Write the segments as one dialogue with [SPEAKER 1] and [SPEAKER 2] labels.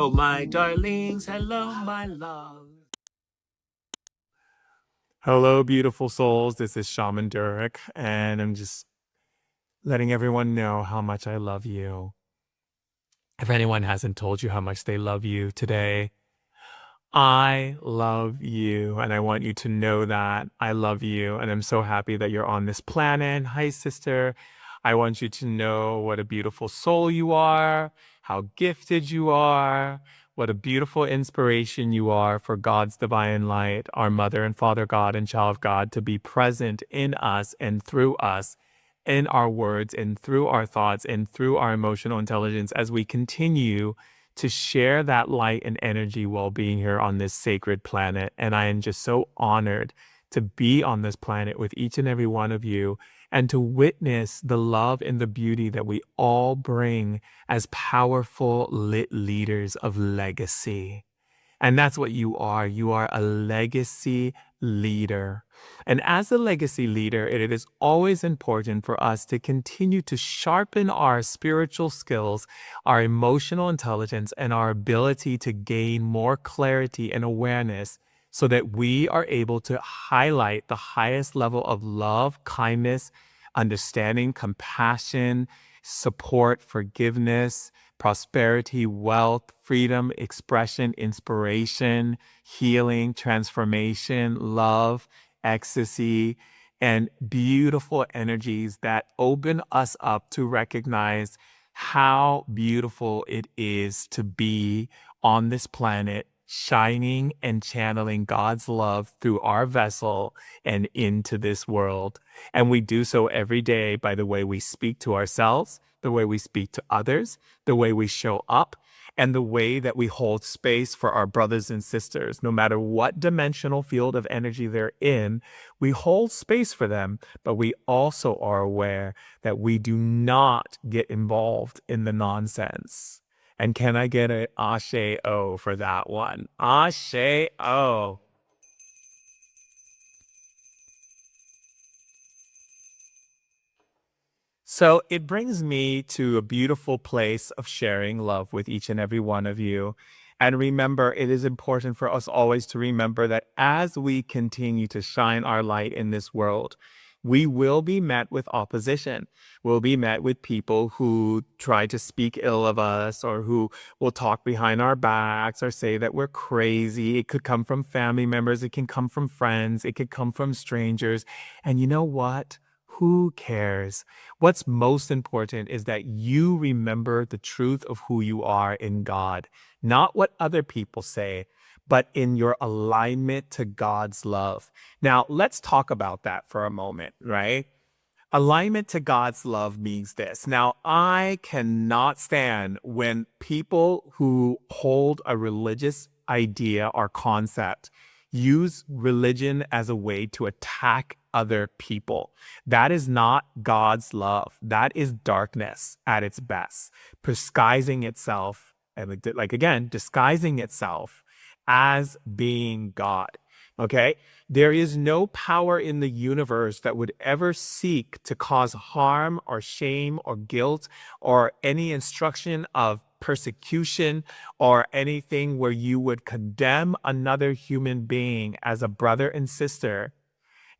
[SPEAKER 1] Hello, my darlings. Hello, my love.
[SPEAKER 2] Hello, beautiful souls. This is Shaman Durek, and I'm just letting everyone know how much I love you. If anyone hasn't told you how much they love you today, I love you, and I want you to know that I love you, and I'm so happy that you're on this planet. Hi, sister. I want you to know what a beautiful soul you are, how gifted you are, what a beautiful inspiration you are for God's divine light, our Mother and Father God and Child of God, to be present in us and through us, in our words and through our thoughts and through our emotional intelligence as we continue to share that light and energy while being here on this sacred planet. And I am just so honored to be on this planet with each and every one of you and to witness the love and the beauty that we all bring as powerful lit leaders of legacy. And that's what you are. You are a legacy leader. And as a legacy leader, it is always important for us to continue to sharpen our spiritual skills, our emotional intelligence, and our ability to gain more clarity and awareness so that we are able to highlight the highest level of love, kindness, understanding, compassion, support, forgiveness, prosperity, wealth, freedom, expression, inspiration, healing, transformation, love, ecstasy, and beautiful energies that open us up to recognize how beautiful it is to be on this planet, shining and channeling God's love through our vessel and into this world. And we do so every day by the way we speak to ourselves, the way we speak to others, the way we show up, and the way that we hold space for our brothers and sisters. No matter what dimensional field of energy they're in, we hold space for them, but we also are aware that we do not get involved in the nonsense. And can I get an ashe-o for that one? Ashe-o. So it brings me to a beautiful place of sharing love with each and every one of you. And remember, it is important for us always to remember that as we continue to shine our light in this world, we will be met with opposition. We'll be met with people who try to speak ill of us or who will talk behind our backs or say that we're crazy. It could come from family members. It can come from friends. It could come from strangers. And you know what? Who cares? What's most important is that you remember the truth of who you are in God, not what other people say, but in your alignment to God's love. Now, let's talk about that for a moment, right? Alignment to God's love means this. Now, I cannot stand when people who hold a religious idea or concept use religion as a way to attack other people. That is not God's love. That is darkness at its best, disguising itself, and again, disguising itself as being God. Okay? There is no power in the universe that would ever seek to cause harm or shame or guilt or any instruction of persecution or anything where you would condemn another human being as a brother and sister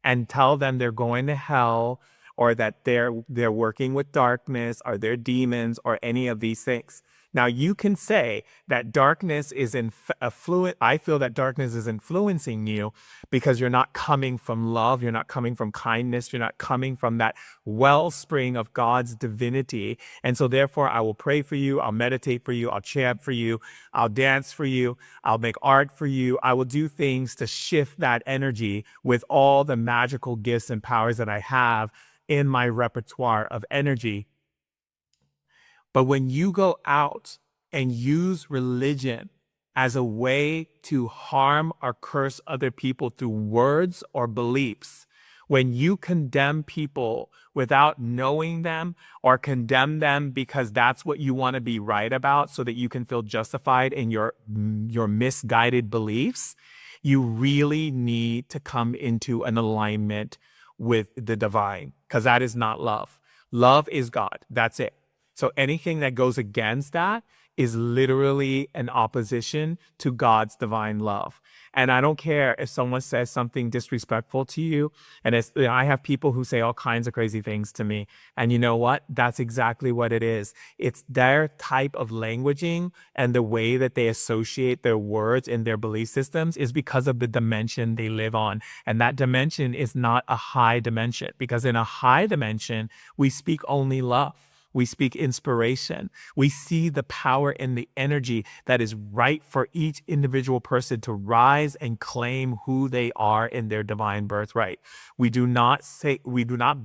[SPEAKER 2] and tell them they're going to hell or that they're working with darkness or they're demons or any of these things. Now you can say that darkness is I feel that darkness is influencing you because you're not coming from love, you're not coming from kindness, you're not coming from that wellspring of God's divinity. And so therefore I will pray for you, I'll meditate for you, I'll chant for you, I'll dance for you, I'll make art for you. I will do things to shift that energy with all the magical gifts and powers that I have in my repertoire of energy. But when you go out and use religion as a way to harm or curse other people through words or beliefs, when you condemn people without knowing them or condemn them because that's what you want to be right about so that you can feel justified in your misguided beliefs, you really need to come into an alignment with the divine because that is not love. Love is God. That's it. So anything that goes against that is literally an opposition to God's divine love. And I don't care if someone says something disrespectful to you. And I have people who say all kinds of crazy things to me. And you know what? That's exactly what it is. It's their type of languaging and the way that they associate their words in their belief systems is because of the dimension they live on. And that dimension is not a high dimension, because in a high dimension, we speak only love. We speak inspiration. We see the power and the energy that is right for each individual person to rise and claim who they are in their divine birthright. We do not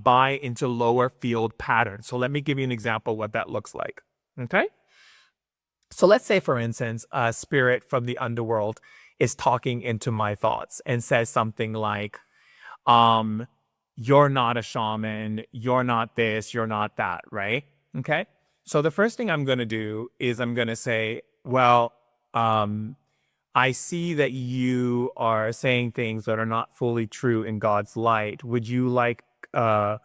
[SPEAKER 2] buy into lower field patterns. So let me give you an example of what that looks like. Okay? So let's say, for instance, a spirit from the underworld is talking into my thoughts and says something like, um, you're not a shaman, you're not this, you're not that, right? Okay. So the first thing I'm going to do is I'm going to say, well, I see that you are saying things that are not fully true in God's light. Would you like, sorry,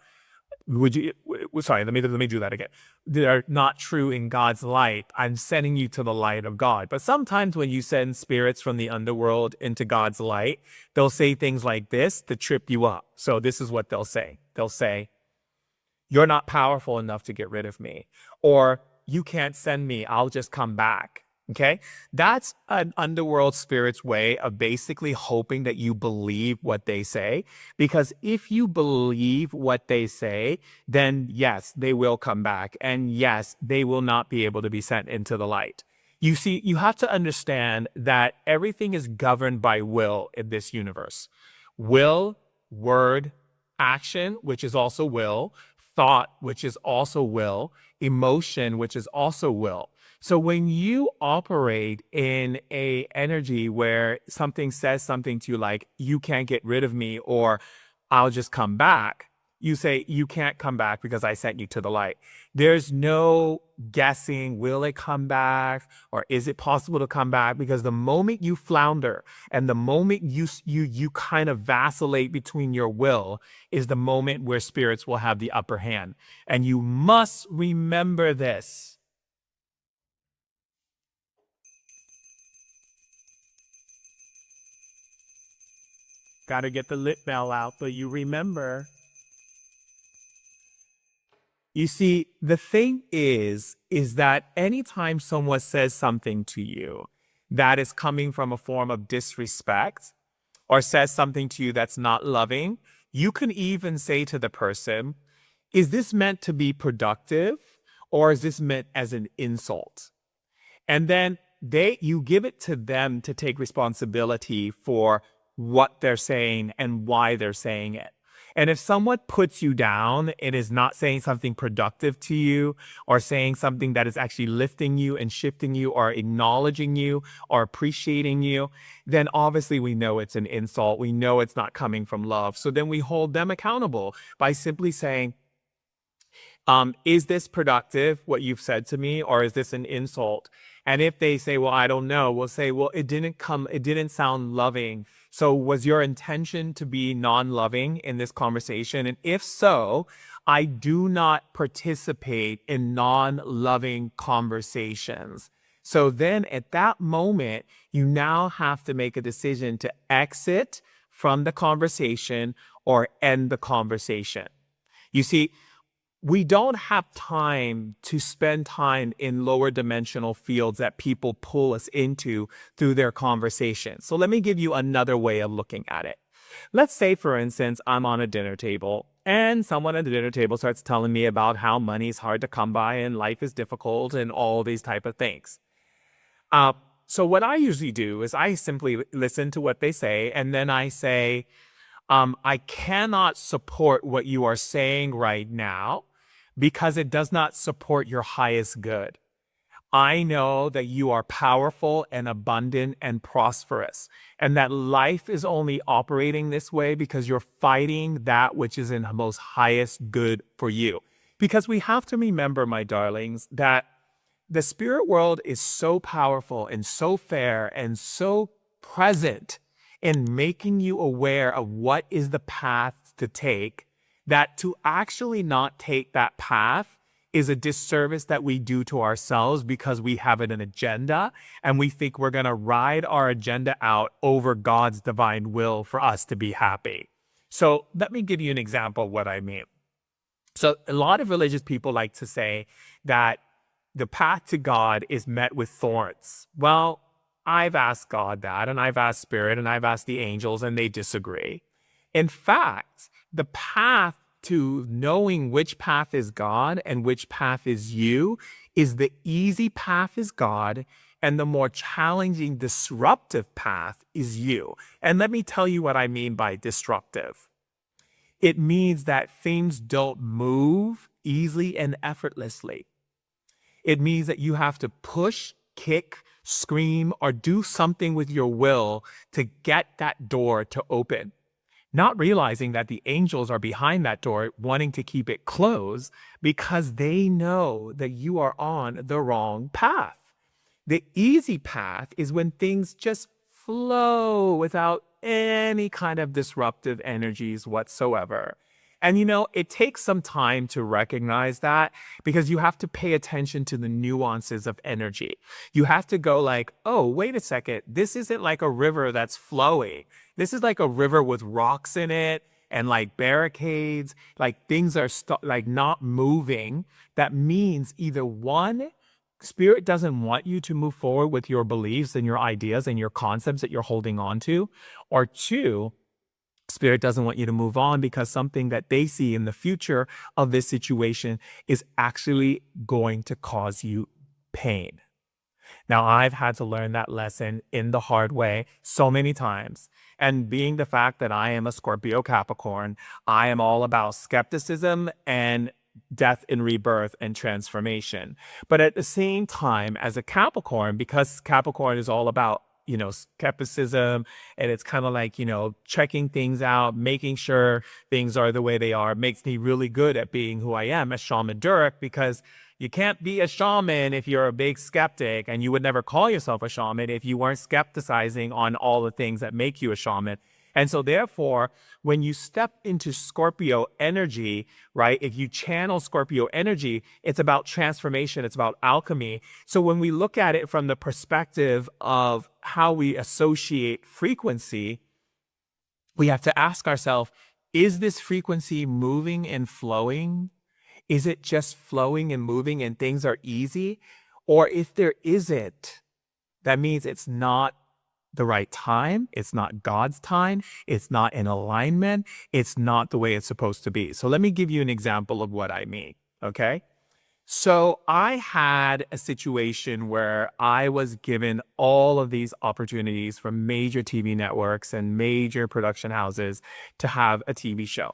[SPEAKER 2] let me do that again. They're not true in God's light. I'm sending you to the light of God. But sometimes when you send spirits from the underworld into God's light, they'll say things like this to trip you up. So this is what they'll say. They'll say, you're not powerful enough to get rid of me. Or you can't send me, I'll just come back. Okay? That's an underworld spirit's way of basically hoping that you believe what they say. Because if you believe what they say, then yes, they will come back. And yes, they will not be able to be sent into the light. You see, you have to understand that everything is governed by will in this universe. Will, word, action, which is also will, thought, which is also will, emotion, which is also will. So when you operate in a energy where something says something to you like, you can't get rid of me, or I'll just come back, you say, you can't come back because I sent you to the light. There's no guessing, will it come back or is it possible to come back? Because the moment you flounder and the moment you kind of vacillate between your will is the moment where spirits will have the upper hand. And you must remember this. Got to get the lip mail out, but you remember. You see, the thing is that anytime someone says something to you that is coming from a form of disrespect or says something to you that's not loving, you can even say to the person, is this meant to be productive or is this meant as an insult? And then you give it to them to take responsibility for what they're saying and why they're saying it. And if someone puts you down and is not saying something productive to you or saying something that is actually lifting you and shifting you or acknowledging you or appreciating you, then obviously we know it's an insult. We know it's not coming from love. So then we hold them accountable by simply saying, is this productive, what you've said to me, or is this an insult? And if they say, well, I don't know, we'll say, well, it didn't sound loving. So was your intention to be non-loving in this conversation? And if so, I do not participate in non-loving conversations. So then at that moment, you now have to make a decision to exit from the conversation or end the conversation. You see, we don't have time to spend time in lower dimensional fields that people pull us into through their conversation. So let me give you another way of looking at it. Let's say, for instance, I'm on a dinner table and someone at the dinner table starts telling me about how money is hard to come by and life is difficult and all these type of things. So what I usually do is I simply listen to what they say and then I say, I cannot support what you are saying right now because it does not support your highest good. I know that you are powerful and abundant and prosperous, and that life is only operating this way because you're fighting that which is in the most highest good for you. Because we have to remember, my darlings, that the spirit world is so powerful and so fair and so present in making you aware of what is the path to take, that to actually not take that path is a disservice that we do to ourselves because we have an agenda and we think we're going to ride our agenda out over God's divine will for us to be happy. So let me give you an example of what I mean. So a lot of religious people like to say that the path to God is met with thorns. Well, I've asked God that, and I've asked Spirit, and I've asked the angels, and they disagree. In fact, the path to knowing which path is God and which path is you is the easy path is God, and the more challenging, disruptive path is you. And let me tell you what I mean by disruptive. It means that things don't move easily and effortlessly. It means that you have to push, kick, scream, or do something with your will to get that door to open. Not realizing that the angels are behind that door, wanting to keep it closed because they know that you are on the wrong path. The easy path is when things just flow without any kind of disruptive energies whatsoever. And it takes some time to recognize that because you have to pay attention to the nuances of energy. You have to go like, oh, wait a second. This isn't like a river that's flowing. This is like a river with rocks in it and like barricades, like things are like not moving. That means either one, Spirit doesn't want you to move forward with your beliefs and your ideas and your concepts that you're holding on to, or two, Spirit doesn't want you to move on because something that they see in the future of this situation is actually going to cause you pain. Now, I've had to learn that lesson in the hard way so many times. And being the fact that I am a Scorpio Capricorn, I am all about skepticism and death and rebirth and transformation. But at the same time, as a Capricorn, because Capricorn is all about skepticism, and it's kind of like, checking things out, making sure things are the way they are, makes me really good at being who I am as Shaman Durek, because you can't be a shaman if you're a big skeptic, and you would never call yourself a shaman if you weren't skepticizing on all the things that make you a shaman. And so therefore, when you step into Scorpio energy, right, if you channel Scorpio energy, it's about transformation, it's about alchemy. So when we look at it from the perspective of how we associate frequency, we have to ask ourselves, is this frequency moving and flowing? Is it just flowing and moving and things are easy? Or if there isn't, that means it's not the right time. It's not God's time. It's not in alignment. It's not the way it's supposed to be. So let me give you an example of what I mean. Okay. So I had a situation where I was given all of these opportunities from major TV networks and major production houses to have a TV show.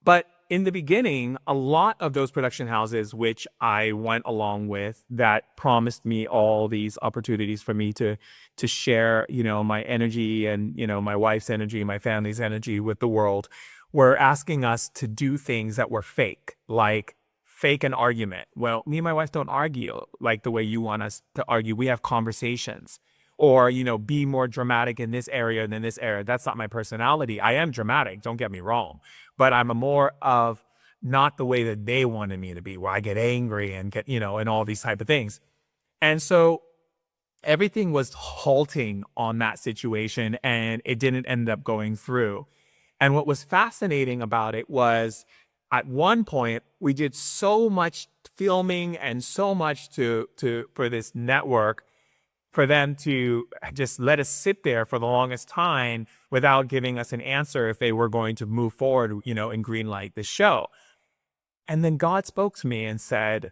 [SPEAKER 2] But in the beginning, a lot of those production houses, which I went along with, that promised me all these opportunities for me to share, my energy and, my wife's energy, my family's energy with the world, were asking us to do things that were fake, like fake an argument. Well, me and my wife don't argue like the way you want us to argue. We have conversations. Or, be more dramatic in this area than this area. That's not my personality. I am dramatic, don't get me wrong. But I'm a more of not the way that they wanted me to be, where I get angry and get, and all these type of things. And so everything was halting on that situation, and it didn't end up going through. And what was fascinating about it was, at one point, we did so much filming and so much for this network, for them to just let us sit there for the longest time without giving us an answer if they were going to move forward, and green light the show. And then God spoke to me and said,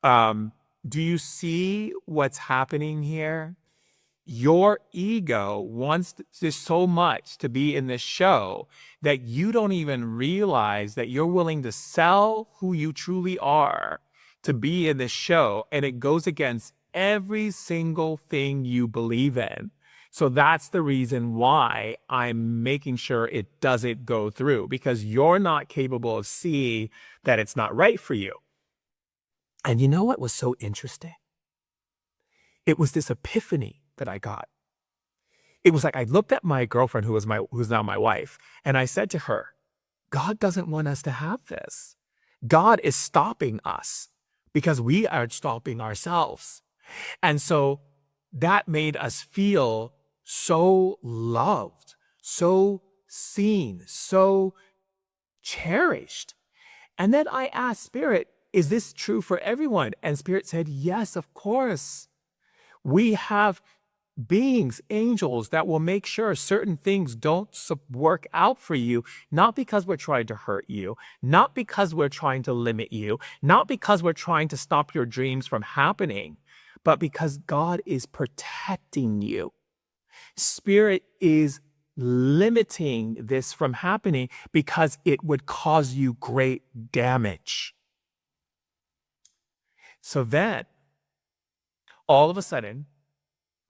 [SPEAKER 2] do you see what's happening here? Your ego wants so much to be in this show that you don't even realize that you're willing to sell who you truly are to be in this show. And it goes against every single thing you believe in. So that's the reason why I'm making sure it doesn't go through, because you're not capable of seeing that it's not right for you. And you know what was so interesting? It was this epiphany that I got. It was like I looked at my girlfriend, who's now my wife, and I said to her, God doesn't want us to have this. God is stopping us because we are stopping ourselves. And so that made us feel so loved, so seen, so cherished. And then I asked Spirit, is this true for everyone? And Spirit said, yes, of course. We have beings, angels that will make sure certain things don't work out for you, not because we're trying to hurt you, not because we're trying to limit you, not because we're trying to stop your dreams from happening, but because God is protecting you. Spirit is limiting this from happening because it would cause you great damage. So then, all of a sudden,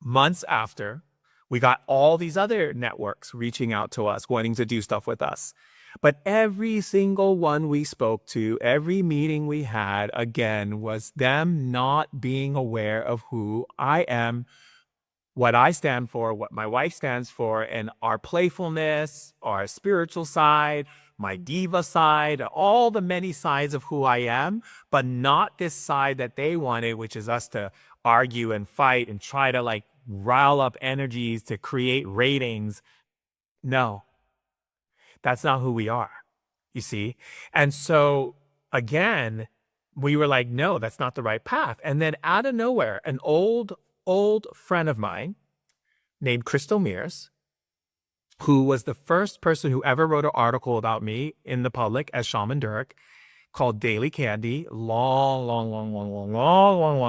[SPEAKER 2] months after, we got all these other networks reaching out to us, wanting to do stuff with us. But every single one we spoke to, every meeting we had, again, was them not being aware of who I am, what I stand for, what my wife stands for, and our playfulness, our spiritual side, my diva side, all the many sides of who I am, but not this side that they wanted, which is us to argue and fight and try to like rile up energies to create ratings. No, that's not who we are, you see? And so again, we were like, no, that's not the right path. And then out of nowhere, an old friend of mine named Crystal Mears, who was the first person who ever wrote an article about me in the public as Shaman Durek, called Daily Candy, long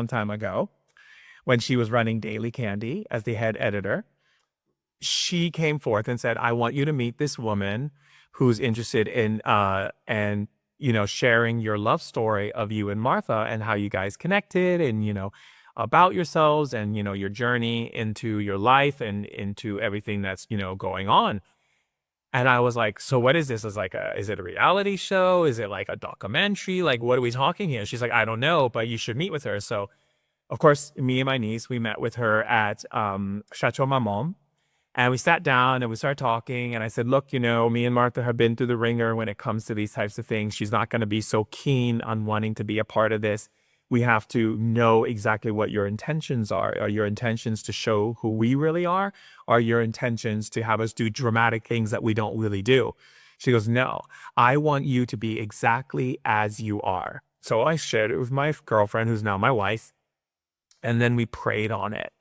[SPEAKER 2] time ago, when she was running Daily Candy as the head editor. She came forth and said, I want you to meet this woman who's interested in and sharing your love story of you and Martha and how you guys connected, and about yourselves and your journey into your life and into everything that's going on. And I was like, so what is this? Is it a reality show? Is it like a documentary? Like, what are we talking here? She's like, I don't know, but you should meet with her. So of course, me and my niece, we met with her at Chateau Marmont. And we sat down and we started talking. And I said, look, me and Martha have been through the ringer when it comes to these types of things. She's not going to be so keen on wanting to be a part of this. We have to know exactly what your intentions are. Are your intentions to show who we really are? Are your intentions to have us do dramatic things that we don't really do? She goes, no, I want you to be exactly as you are. So I shared it with my girlfriend, who's now my wife. And then we prayed on it.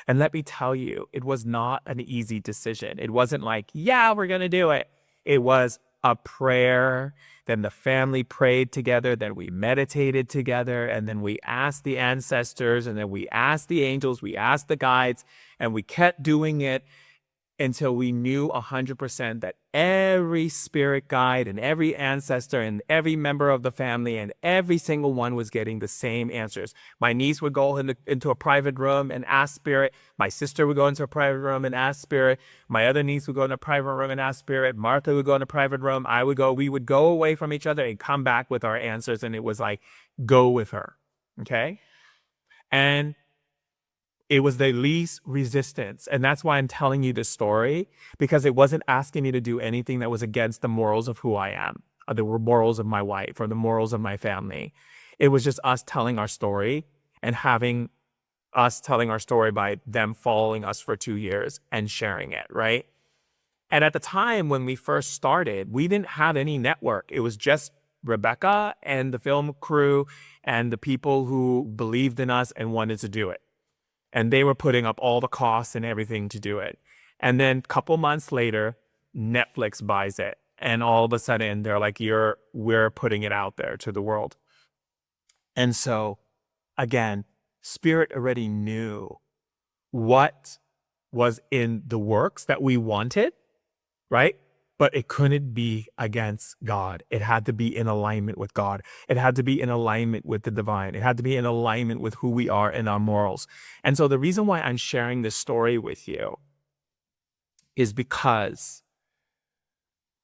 [SPEAKER 2] And let me tell you, it was not an easy decision. It wasn't like, yeah, we're going to do it. It was a prayer. Then the family prayed together. Then we meditated together. And then we asked the ancestors. And then we asked the angels. We asked the guides. And we kept doing it until we knew 100% that every spirit guide and every ancestor and every member of the family and every single one was getting the same answers. My niece would go into a private room and ask spirit. My sister would go into a private room and ask spirit. My other niece would go in a private room and ask spirit. Martha would go in a private room. We would go away from each other and come back with our answers. And it was like, go with her. Okay. And it was the least resistance. And that's why I'm telling you this story, because it wasn't asking me to do anything that was against the morals of who I am, or the morals of my wife, or the morals of my family. It was just us telling our story and having us telling our story by them following us for 2 years and sharing it, right? And at the time when we first started, we didn't have any network. It was just Rebecca and the film crew and the people who believed in us and wanted to do it. And they were putting up all the costs and everything to do it. And then a couple months later, Netflix buys it. And all of a sudden, they're like, we're putting it out there to the world. And so, again, Spirit already knew what was in the works that we wanted, right? But it couldn't be against God. It had to be in alignment with God. It had to be in alignment with the divine. It had to be in alignment with who we are and our morals. And so the reason why I'm sharing this story with you is because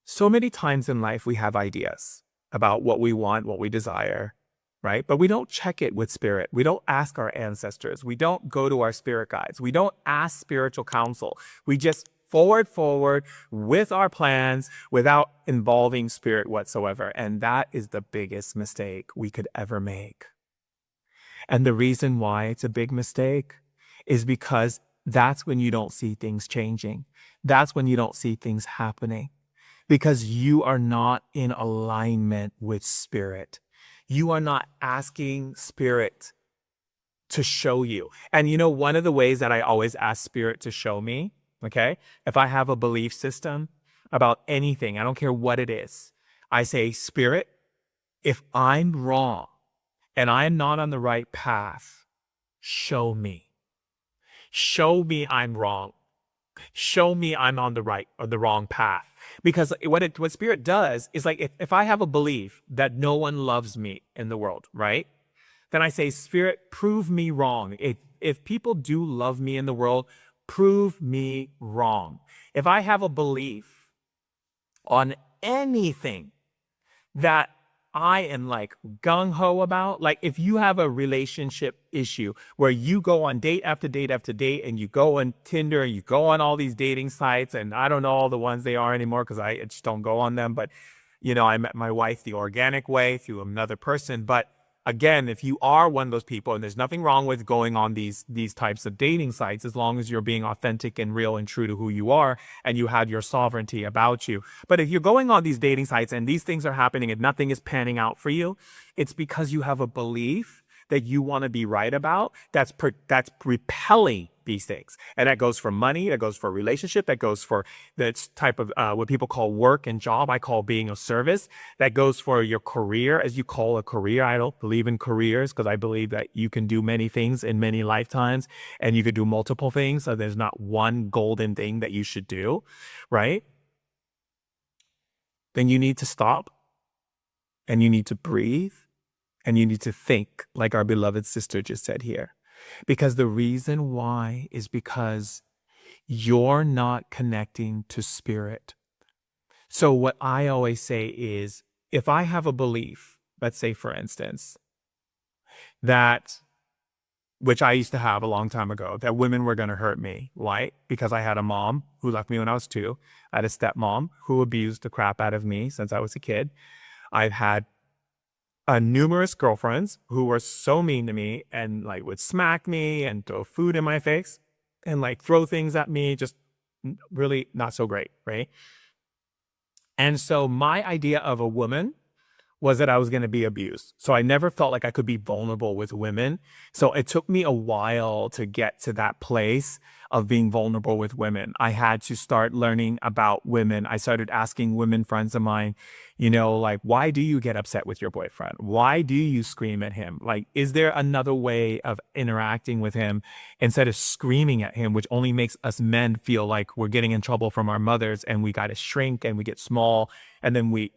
[SPEAKER 2] so many times in life we have ideas about what we want, what we desire, right? But we don't check it with spirit. We don't ask our ancestors. We don't go to our spirit guides. We don't ask spiritual counsel. We just forward with our plans without involving spirit whatsoever. And that is the biggest mistake we could ever make. And the reason why it's a big mistake is because that's when you don't see things changing. That's when you don't see things happening because you are not in alignment with spirit. You are not asking spirit to show you. And one of the ways that I always ask spirit to show me, okay, if I have a belief system about anything, I don't care what it is, I say, Spirit, if I'm wrong and I'm not on the right path, show me. Show me I'm wrong. Show me I'm on the right or the wrong path. Because what spirit does is like if I have a belief that no one loves me in the world, right? Then I say, Spirit, prove me wrong. If people do love me in the world, prove me wrong. If I have a belief on anything that I am like gung-ho about, like if you have a relationship issue where you go on date after date after date and you go on Tinder and you go on all these dating sites, and I don't know all the ones they are anymore because I just don't go on them, but I met my wife the organic way through another person. But again, if you are one of those people, and there's nothing wrong with going on these types of dating sites as long as you're being authentic and real and true to who you are and you have your sovereignty about you. But if you're going on these dating sites and these things are happening and nothing is panning out for you, it's because you have a belief that you want to be right about that's repelling these things. And that goes for money, that goes for relationship, that goes for that type of what people call work and job. I call being of service. That goes for your career, as you call a career. I don't believe in careers because I believe that you can do many things in many lifetimes and you could do multiple things. So there's not one golden thing that you should do, right? Then you need to stop and you need to breathe and you need to think, like our beloved sister just said here. Because the reason why is because you're not connecting to spirit. So what I always say is, if I have a belief, let's say for instance, that, which I used to have a long time ago, that women were going to hurt me. Why? Because I had a mom who left me when I was 2. I had a stepmom who abused the crap out of me since I was a kid. I've had numerous girlfriends who were so mean to me and like would smack me and throw food in my face and like throw things at me, just really not so great, right? And so my idea of a woman was that I was going to be abused. So I never felt like I could be vulnerable with women. So it took me a while to get to that place of being vulnerable with women. I had to start learning about women. I started asking women friends of mine, like, why do you get upset with your boyfriend? Why do you scream at him? Like, is there another way of interacting with him instead of screaming at him, which only makes us men feel like we're getting in trouble from our mothers and we got to shrink and we get small. And then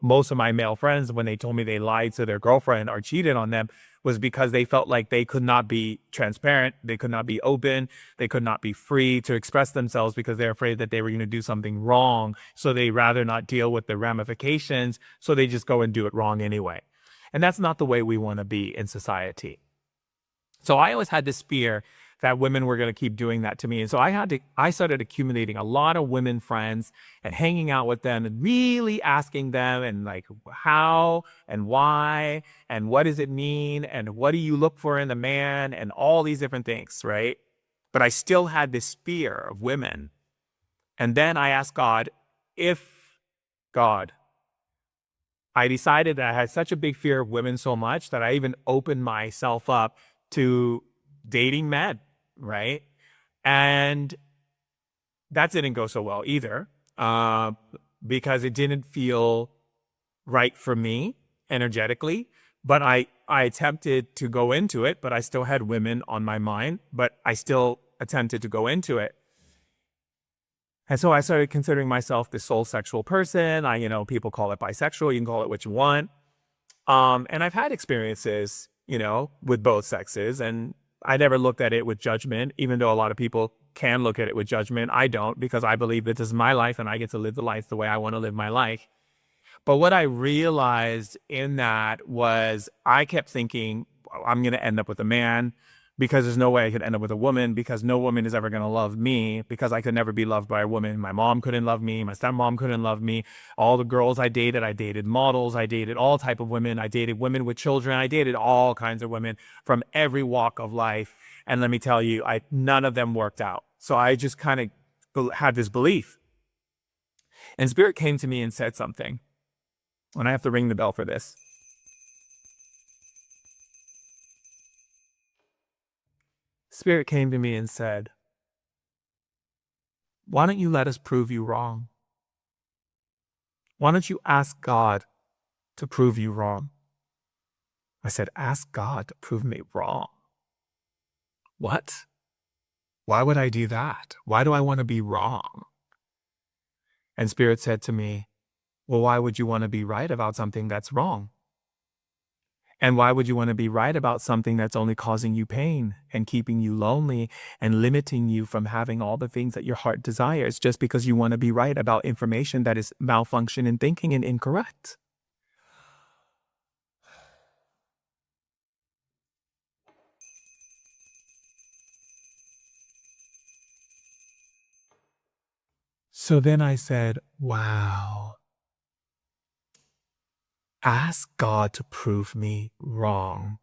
[SPEAKER 2] most of my male friends, when they told me they lied to their girlfriend or cheated on them, was because they felt like they could not be transparent, they could not be open, they could not be free to express themselves because they're afraid that they were going to do something wrong. So they rather not deal with the ramifications, so they just go and do it wrong anyway. And that's not the way we want to be in society. So I always had this fear that women were going to keep doing that to me. And so I started accumulating a lot of women friends and hanging out with them and really asking them and like how and why and what does it mean and what do you look for in a man and all these different things, right? But I still had this fear of women. And then I asked God, if God, I decided that I had such a big fear of women so much that I even opened myself up to dating men, right? And that didn't go so well either, because it didn't feel right for me energetically. But I attempted to go into it, but I still had women on my mind, but I still attempted to go into it. And so I started considering myself the soul sexual person. People call it bisexual. You can call it what you want. And I've had experiences, with both sexes, and I never looked at it with judgment, even though a lot of people can look at it with judgment. I don't, because I believe that this is my life and I get to live the life the way I want to live my life. But what I realized in that was I kept thinking, I'm going to end up with a man because there's no way I could end up with a woman, because no woman is ever going to love me, because I could never be loved by a woman. My mom couldn't love me. My stepmom couldn't love me. All the girls I dated models, I dated all type of women. I dated women with children. I dated all kinds of women from every walk of life. And let me tell you, none of them worked out. So I just kind of had this belief. And Spirit came to me and said something. And I have to ring the bell for this. Spirit came to me and said, why don't you let us prove you wrong? Why don't you ask God to prove you wrong? I said, ask God to prove me wrong. What? Why would I do that? Why do I want to be wrong? And Spirit said to me, well, why would you want to be right about something that's wrong? And why would you want to be right about something that's only causing you pain and keeping you lonely and limiting you from having all the things that your heart desires, just because you want to be right about information that is malfunction in thinking and incorrect? So then I said, wow. Ask God to prove me wrong.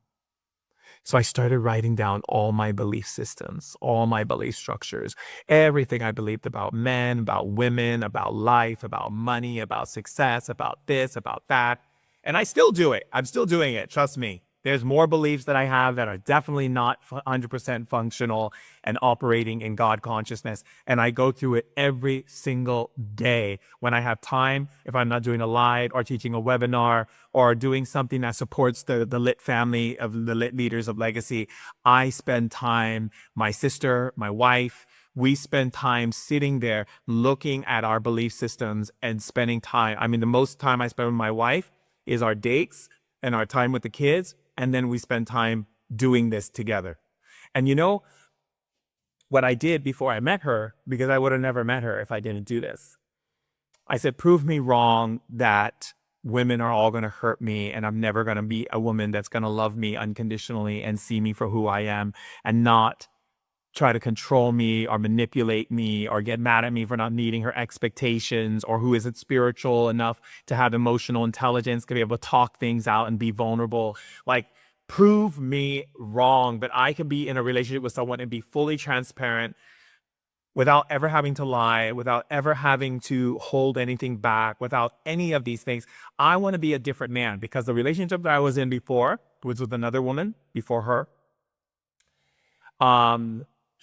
[SPEAKER 2] So I started writing down all my belief systems, all my belief structures, everything I believed about men, about women, about life, about money, about success, about this, about that. And I still do it. I'm still doing it. Trust me. There's more beliefs that I have that are definitely not 100% functional and operating in God consciousness. And I go through it every single day when I have time, if I'm not doing a live or teaching a webinar or doing something that supports the lit family of the lit leaders of legacy. I spend time, my sister, my wife, we spend time sitting there looking at our belief systems and spending time. I mean, the most time I spend with my wife is our dates and our time with the kids. And then we spend time doing this together. And you know what I did before I met her, because I would have never met her if I didn't do this. I said, prove me wrong that women are all going to hurt me and I'm never going to be a woman that's going to love me unconditionally and see me for who I am and not try to control me or manipulate me or get mad at me for not meeting her expectations, or who isn't spiritual enough to have emotional intelligence, to be able to talk things out and be vulnerable. Like, prove me wrong, but I can be in a relationship with someone and be fully transparent without ever having to lie, without ever having to hold anything back, without any of these things. I want to be a different man, because the relationship that I was in before was with another woman before her.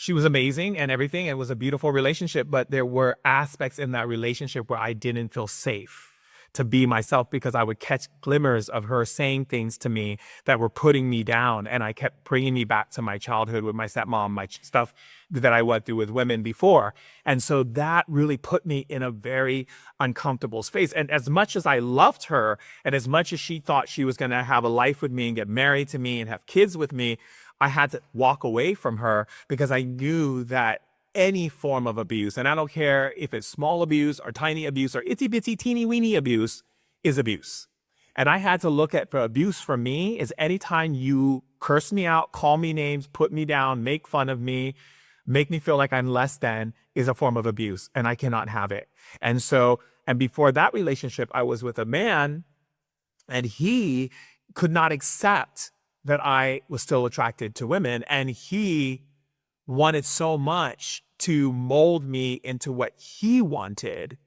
[SPEAKER 2] She was amazing and everything. It was a beautiful relationship, but there were aspects in that relationship where I didn't feel safe to be myself, because I would catch glimmers of her saying things to me that were putting me down. And I kept bringing me back to my childhood with my stepmom, my stuff that I went through with women before. And so that really put me in a very uncomfortable space. And as much as I loved her, and as much as she thought she was going to have a life with me and get married to me and have kids with me, I had to walk away from her, because I knew that any form of abuse, and I don't care if it's small abuse or tiny abuse or itsy bitsy teeny weeny abuse, is abuse. And I had to look at, for abuse for me is anytime you curse me out, call me names, put me down, make fun of me, make me feel like I'm less than, is a form of abuse, and I cannot have it. And so, and before that relationship, I was with a man, and he could not accept that I was still attracted to women. And he wanted so much to mold me into what he wanted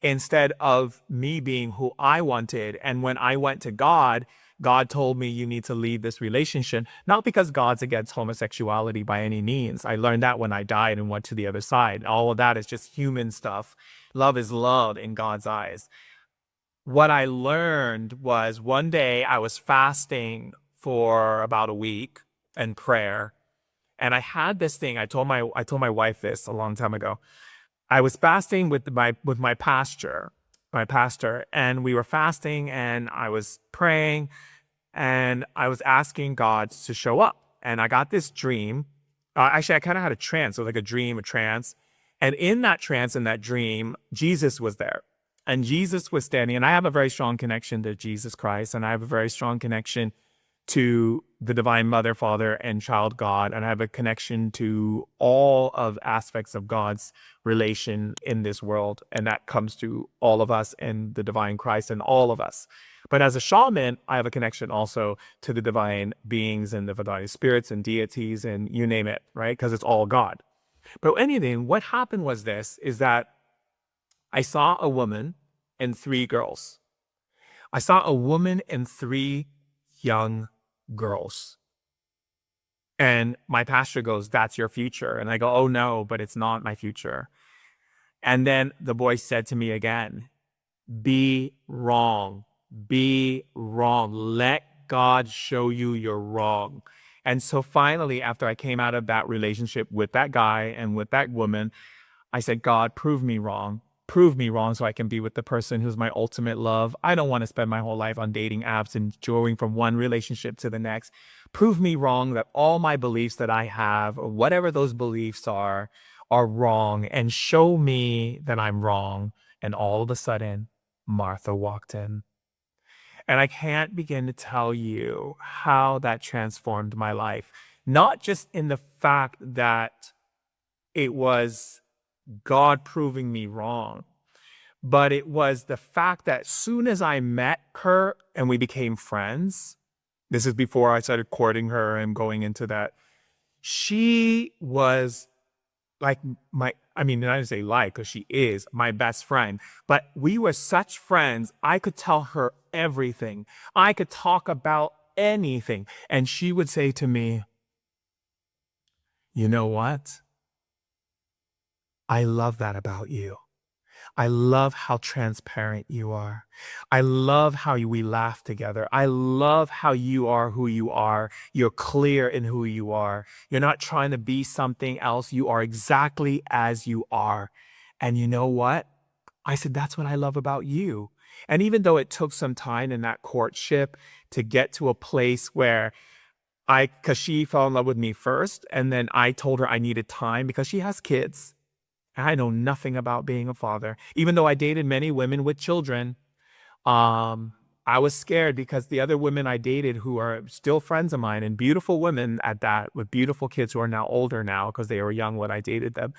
[SPEAKER 2] instead of me being who I wanted. And when I went to God, God told me, you need to leave this relationship, not because God's against homosexuality by any means. I learned that when I died and went to the other side. All of that is just human stuff. Love is love in God's eyes. What I learned was, one day I was fasting for about a week and prayer. And I had this thing. I told my wife this a long time ago. I was fasting with my pastor, and we were fasting, and I was praying, and I was asking God to show up. And I got this dream. Actually, I kind of had a trance. So like a dream, a trance. And in that trance, in that dream, Jesus was there. And Jesus was standing, and I have a very strong connection to Jesus Christ, and I have a very strong connection to the Divine Mother, Father, and Child God, and I have a connection to all of aspects of God's relation in this world, and that comes to all of us and the Divine Christ and all of us. But as a shaman, I have a connection also to the divine beings and the divine spirits and deities and you name it, right? Because it's all God. But anything, what happened was this, is that I saw a woman and three girls. I saw a woman and three young girls. And my pastor goes, "That's your future." And I go, "Oh no, but it's not my future." And then the boy said to me again, "Be wrong. Be wrong. Let God show you you're wrong." And so finally, after I came out of that relationship with that guy and with that woman, I said, "God, prove me wrong. Prove me wrong so I can be with the person who's my ultimate love. I don't want to spend my whole life on dating apps and going from one relationship to the next. Prove me wrong that all my beliefs that I have, or whatever those beliefs are wrong, and show me that I'm wrong." And all of a sudden, Martha walked in. And I can't begin to tell you how that transformed my life. Not just in the fact that it was God proving me wrong, but it was the fact that as soon as I met her and we became friends, this is before I started courting her and going into that, she was like I mean, not to say like, because she is my best friend, but we were such friends. I could tell her everything. I could talk about anything. And she would say to me, "You know what? I love that about you. I love how transparent you are. I love how we laugh together. I love how you are who you are. You're clear in who you are. You're not trying to be something else. You are exactly as you are." And you know what? I said, "That's what I love about you." And even though it took some time in that courtship to get to a place where because she fell in love with me first, and then I told her I needed time because she has kids. I know nothing about being a father. Even though I dated many women with children, I was scared because the other women I dated who are still friends of mine and beautiful women at that with beautiful kids who are now older now because they were young when I dated them.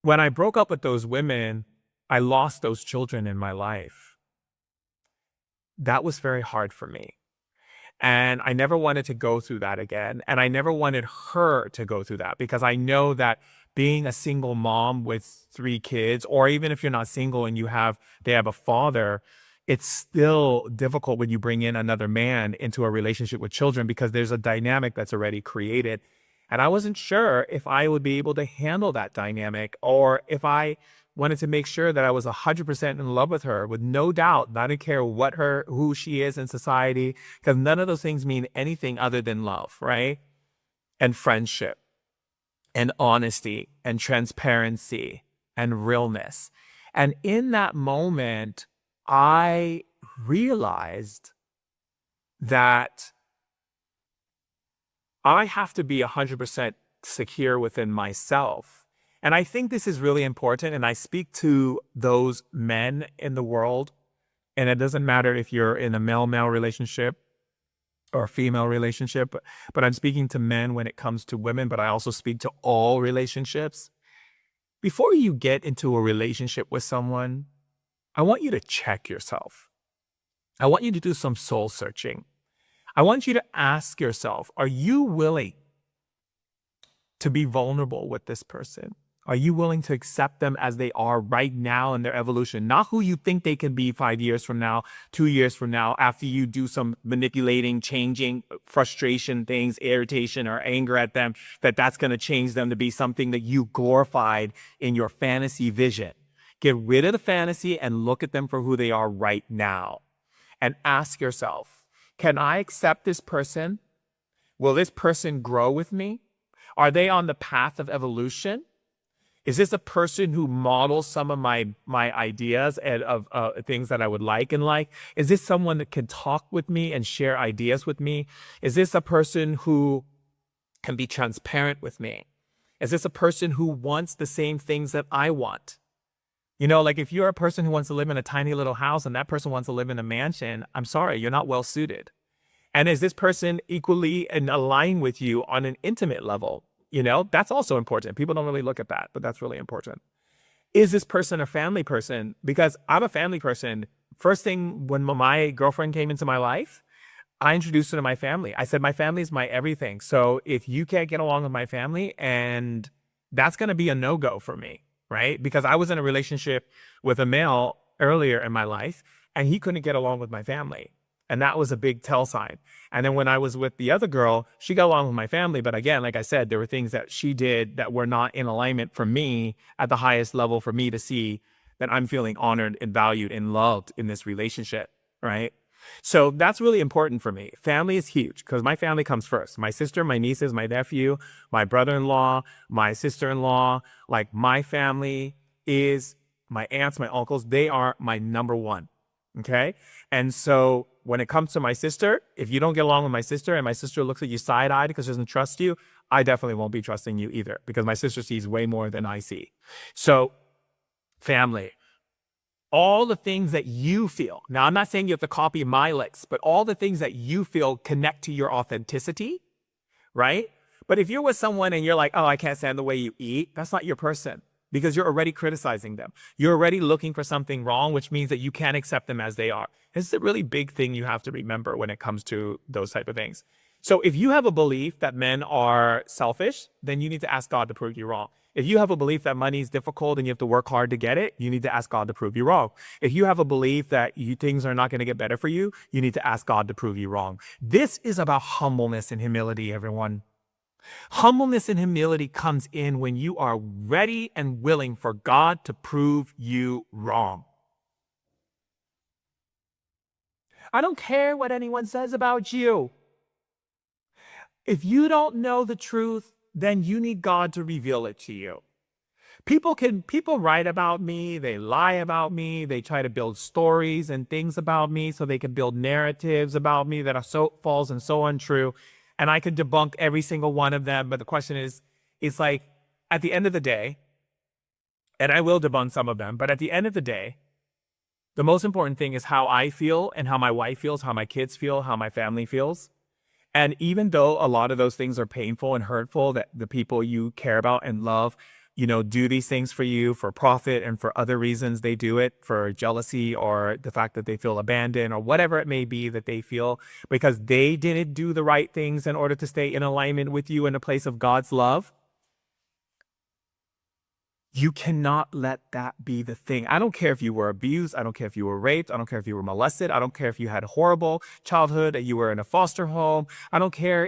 [SPEAKER 2] When I broke up with those women, I lost those children in my life. That was very hard for me. And I never wanted to go through that again. And I never wanted her to go through that because I know that being a single mom with three kids, or even if you're not single and they have a father, it's still difficult when you bring in another man into a relationship with children because there's a dynamic that's already created. And I wasn't sure if I would be able to handle that dynamic or if I wanted to make sure that I was 100% in love with her with no doubt. I don't care who she is in society, because none of those things mean anything other than love, right? And friendship and honesty and transparency and realness. And in that moment, I realized that I have to be 100% secure within myself. And I think this is really important. And I speak to those men in the world. And it doesn't matter if you're in a male-male relationship or a female relationship, but I'm speaking to men when it comes to women, but I also speak to all relationships. Before you get into a relationship with someone, I want you to check yourself. I want you to do some soul searching. I want you to ask yourself, are you willing to be vulnerable with this person? Are you willing to accept them as they are right now in their evolution? Not who you think they can be 5 years from now, 2 years from now, after you do some manipulating, changing, frustration things, irritation or anger at them, that's going to change them to be something that you glorified in your fantasy vision. Get rid of the fantasy and look at them for who they are right now. And ask yourself, can I accept this person? Will this person grow with me? Are they on the path of evolution? Is this a person who models some of my ideas and of things that I would like in life? Is this someone that can talk with me and share ideas with me? Is this a person who can be transparent with me? Is this a person who wants the same things that I want? You know, like if you're a person who wants to live in a tiny little house and that person wants to live in a mansion, I'm sorry, you're not well suited. And is this person equally and aligned with you on an intimate level? You know, that's also important. People don't really look at that, but that's really important. Is this person a family person? Because I'm a family person. First thing when my girlfriend came into my life, I introduced her to my family. I said, my family is my everything. So if you can't get along with my family, and that's going to be a no-go for me, right? Because I was in a relationship with a male earlier in my life, and he couldn't get along with my family. And that was a big tell sign. And then when I was with the other girl, she got along with my family. But again, like I said, there were things that she did that were not in alignment for me at the highest level for me to see that I'm feeling honored and valued and loved in this relationship, right? So that's really important for me. Family is huge because my family comes first. My sister, my nieces, my nephew, my brother-in-law, my sister-in-law, like my family is my aunts, my uncles. They are my number one. Okay. And so when it comes to my sister, if you don't get along with my sister and my sister looks at you side-eyed because she doesn't trust you, I definitely won't be trusting you either because my sister sees way more than I see. So family, all the things that you feel. Now, I'm not saying you have to copy my licks, but all the things that you feel connect to your authenticity, right? But if you're with someone and you're like, oh, I can't stand the way you eat, that's not your person because you're already criticizing them. You're already looking for something wrong, which means that you can't accept them as they are. This is a really big thing you have to remember when it comes to those type of things. So if you have a belief that men are selfish, then you need to ask God to prove you wrong. If you have a belief that money is difficult and you have to work hard to get it, you need to ask God to prove you wrong. If you have a belief that things are not going to get better for you, you need to ask God to prove you wrong. This is about humbleness and humility, everyone. Humbleness and humility comes in when you are ready and willing for God to prove you wrong. I don't care what anyone says about you. If you don't know the truth, then you need God to reveal it to you. People write about me, they lie about me, they try to build stories and things about me so they can build narratives about me that are so false and so untrue. And I could debunk every single one of them. But the question is, it's like at the end of the day, and I will debunk some of them, but at the end of the day, the most important thing is how I feel and how my wife feels, how my kids feel, how my family feels. And even though a lot of those things are painful and hurtful, that the people you care about and love, do these things for you for profit and for other reasons they do it, for jealousy or the fact that they feel abandoned or whatever it may be that they feel because they didn't do the right things in order to stay in alignment with you in a place of God's love. You cannot let that be the thing. I don't care if you were abused. I don't care if you were raped. I don't care if you were molested. I don't care if you had a horrible childhood, that you were in a foster home. I don't care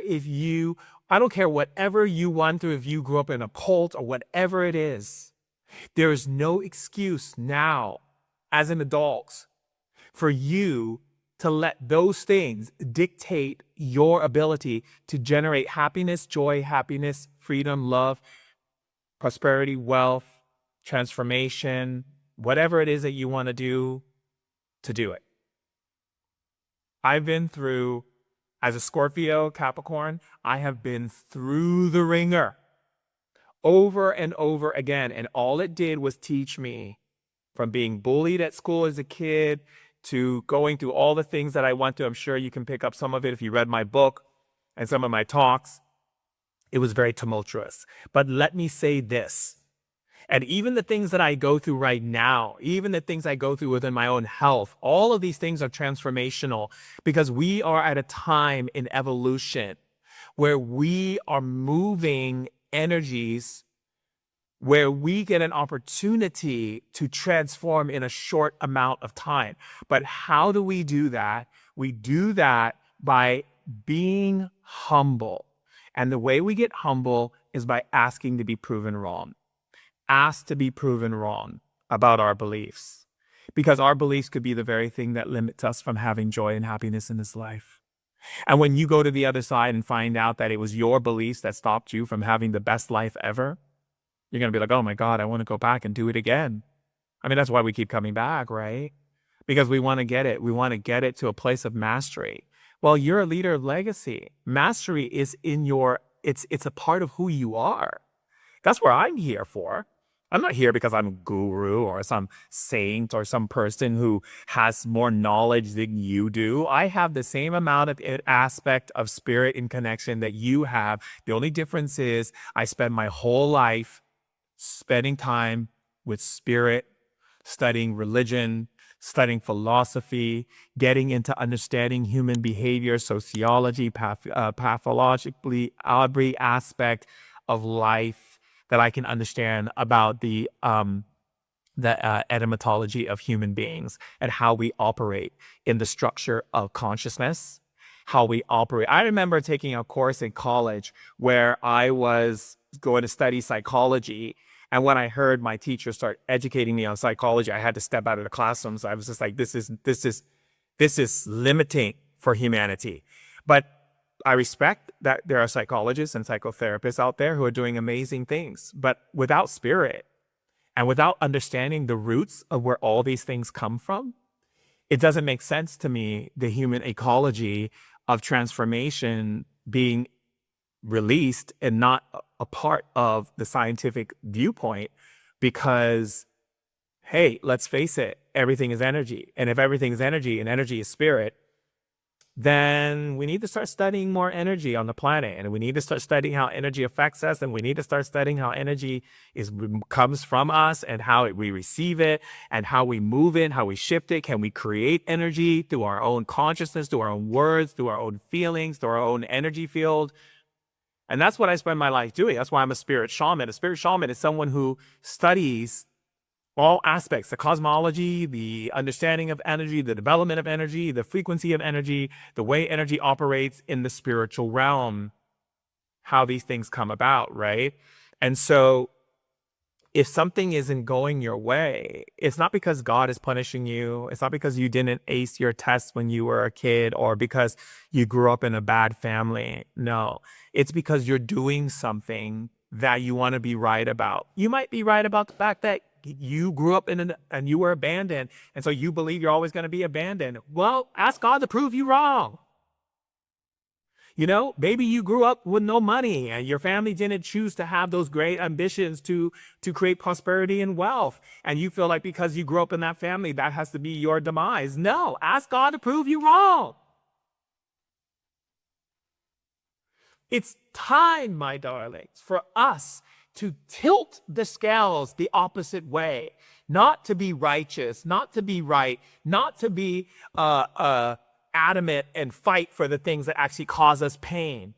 [SPEAKER 2] whatever you went through, if you grew up in a cult or whatever it is. There is no excuse now as an adult for you to let those things dictate your ability to generate happiness, joy, happiness, freedom, love, prosperity, wealth, transformation, whatever it is that you want to do it. I've been through, as a Scorpio, Capricorn, I have been through the ringer over and over again. And all it did was teach me from being bullied at school as a kid to going through all the things that I went through. I'm sure you can pick up some of it if you read my book and some of my talks. It was very tumultuous. But let me say this. And even the things that I go through right now, even the things I go through within my own health, all of these things are transformational because we are at a time in evolution where we are moving energies where we get an opportunity to transform in a short amount of time. But how do we do that? We do that by being humble. And the way we get humble is by asking to be proven wrong. Ask to be proven wrong about our beliefs, because our beliefs could be the very thing that limits us from having joy and happiness in this life. And when you go to the other side and find out that it was your beliefs that stopped you from having the best life ever, you're going to be like, oh my God, I want to go back and do it again. I mean, that's why we keep coming back, right? Because we want to get it. We want to get it to a place of mastery. Well, you're a leader of legacy. Mastery is in it's a part of who you are. That's what I'm here for. I'm not here because I'm a guru or some saint or some person who has more knowledge than you do. I have the same amount of aspect of spirit and connection that you have. The only difference is I spend my whole life spending time with spirit, studying religion, studying philosophy, getting into understanding human behavior, sociology, pathologically, every aspect of life that I can understand about the etymology of human beings and how we operate in the structure of consciousness, how we operate. I remember taking a course in college where I was going to study psychology. And when I heard my teacher start educating me on psychology, I had to step out of the classroom. So I was just like, this is limiting for humanity. But I respect that there are psychologists and psychotherapists out there who are doing amazing things. But without spirit, and without understanding the roots of where all these things come from, it doesn't make sense to me, the human ecology of transformation being released and not a part of the scientific viewpoint because, hey, let's face it, everything is energy. And if everything is energy and energy is spirit, then we need to start studying more energy on the planet, and we need to start studying how energy affects us, and we need to start studying how energy comes from us and how we receive it and how we move it, how we shift it. Can we create energy through our own consciousness, through our own words, through our own feelings, through our own energy field? And that's what I spend my life doing. That's why I'm a spirit shaman. A spirit shaman is someone who studies all aspects, the cosmology, the understanding of energy, the development of energy, the frequency of energy, the way energy operates in the spiritual realm, how these things come about, right? And so if something isn't going your way, it's not because God is punishing you. It's not because you didn't ace your test when you were a kid or because you grew up in a bad family. No, it's because you're doing something that you want to be right about. You might be right about the fact that you grew up and you were abandoned. And so you believe you're always going to be abandoned. Well, ask God to prove you wrong. Maybe you grew up with no money and your family didn't choose to have those great ambitions to create prosperity and wealth. And you feel like because you grew up in that family, that has to be your demise. No, ask God to prove you wrong. It's time, my darlings, for us to tilt the scales the opposite way, not to be righteous, not to be right, not to be adamant and fight for the things that actually cause us pain,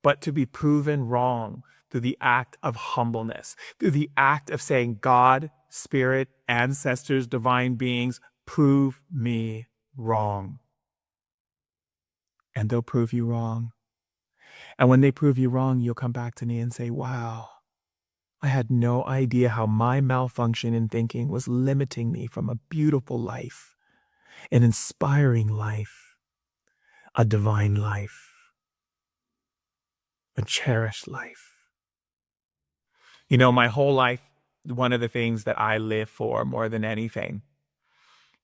[SPEAKER 2] but to be proven wrong through the act of humbleness, through the act of saying, God, spirit, ancestors, divine beings, prove me wrong. And they'll prove you wrong. And when they prove you wrong, you'll come back to me and say, wow, I had no idea how my malfunction in thinking was limiting me from a beautiful life, an inspiring life, a divine life, a cherished life. My whole life, one of the things that I live for more than anything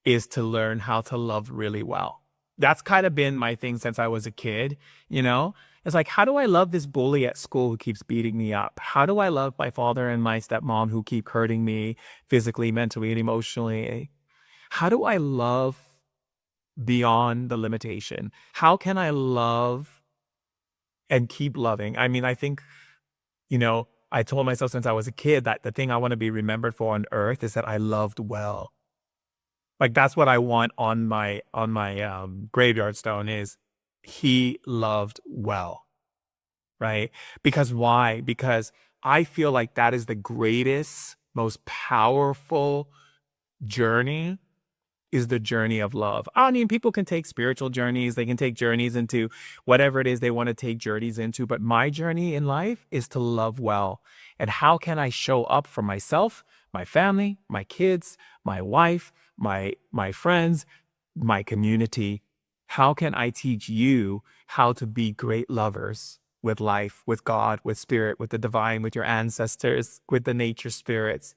[SPEAKER 2] is to learn how to love really well. That's kind of been my thing since I was a kid, It's like, how do I love this bully at school who keeps beating me up? How do I love my father and my stepmom who keep hurting me physically, mentally, and emotionally? How do I love beyond the limitation? How can I love and keep loving? I mean, I think, I told myself since I was a kid that the thing I want to be remembered for on earth is that I loved well. Like that's what I want on my graveyard stone is he loved well, right? Because why? Because I feel like that is the greatest, most powerful journey is the journey of love. I mean, people can take spiritual journeys. They can take journeys into whatever it is they want to take journeys into. But my journey in life is to love well. And how can I show up for myself, my family, my kids, my wife, my friends, my community? How can I teach you how to be great lovers with life, with God, with spirit, with the divine, with your ancestors, with the nature spirits?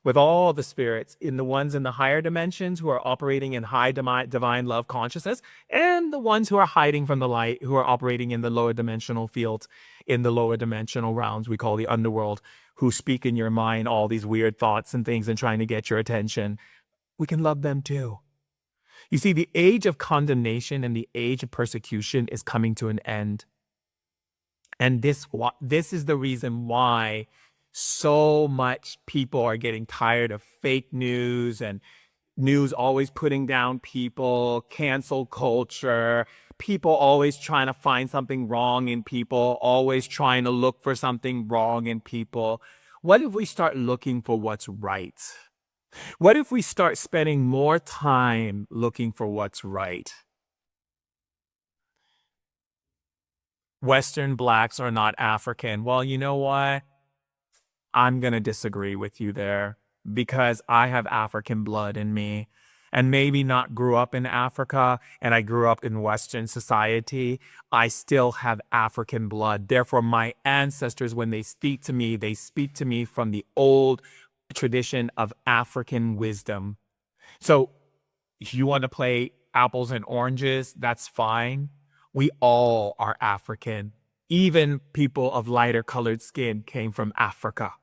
[SPEAKER 2] with all the spirits, in the ones in the higher dimensions who are operating in high divine love consciousness, and the ones who are hiding from the light, who are operating in the lower dimensional fields, in the lower dimensional realms we call the underworld, who speak in your mind all these weird thoughts and things and trying to get your attention. We can love them too. You see, the age of condemnation and the age of persecution is coming to an end. And this is the reason why so much people are getting tired of fake news and news always putting down people, cancel culture, people always trying to find something wrong in people, always trying to look for something wrong in people. What if we start looking for what's right? What if we start spending more time looking for what's right? Western blacks are not African. Well, you know what? I'm going to disagree with you there because I have African blood in me and maybe not grew up in Africa and I grew up in Western society. I still have African blood. Therefore, my ancestors, when they speak to me from the old tradition of African wisdom. So if you want to play apples and oranges, that's fine. We all are African. Even people of lighter colored skin came from Africa.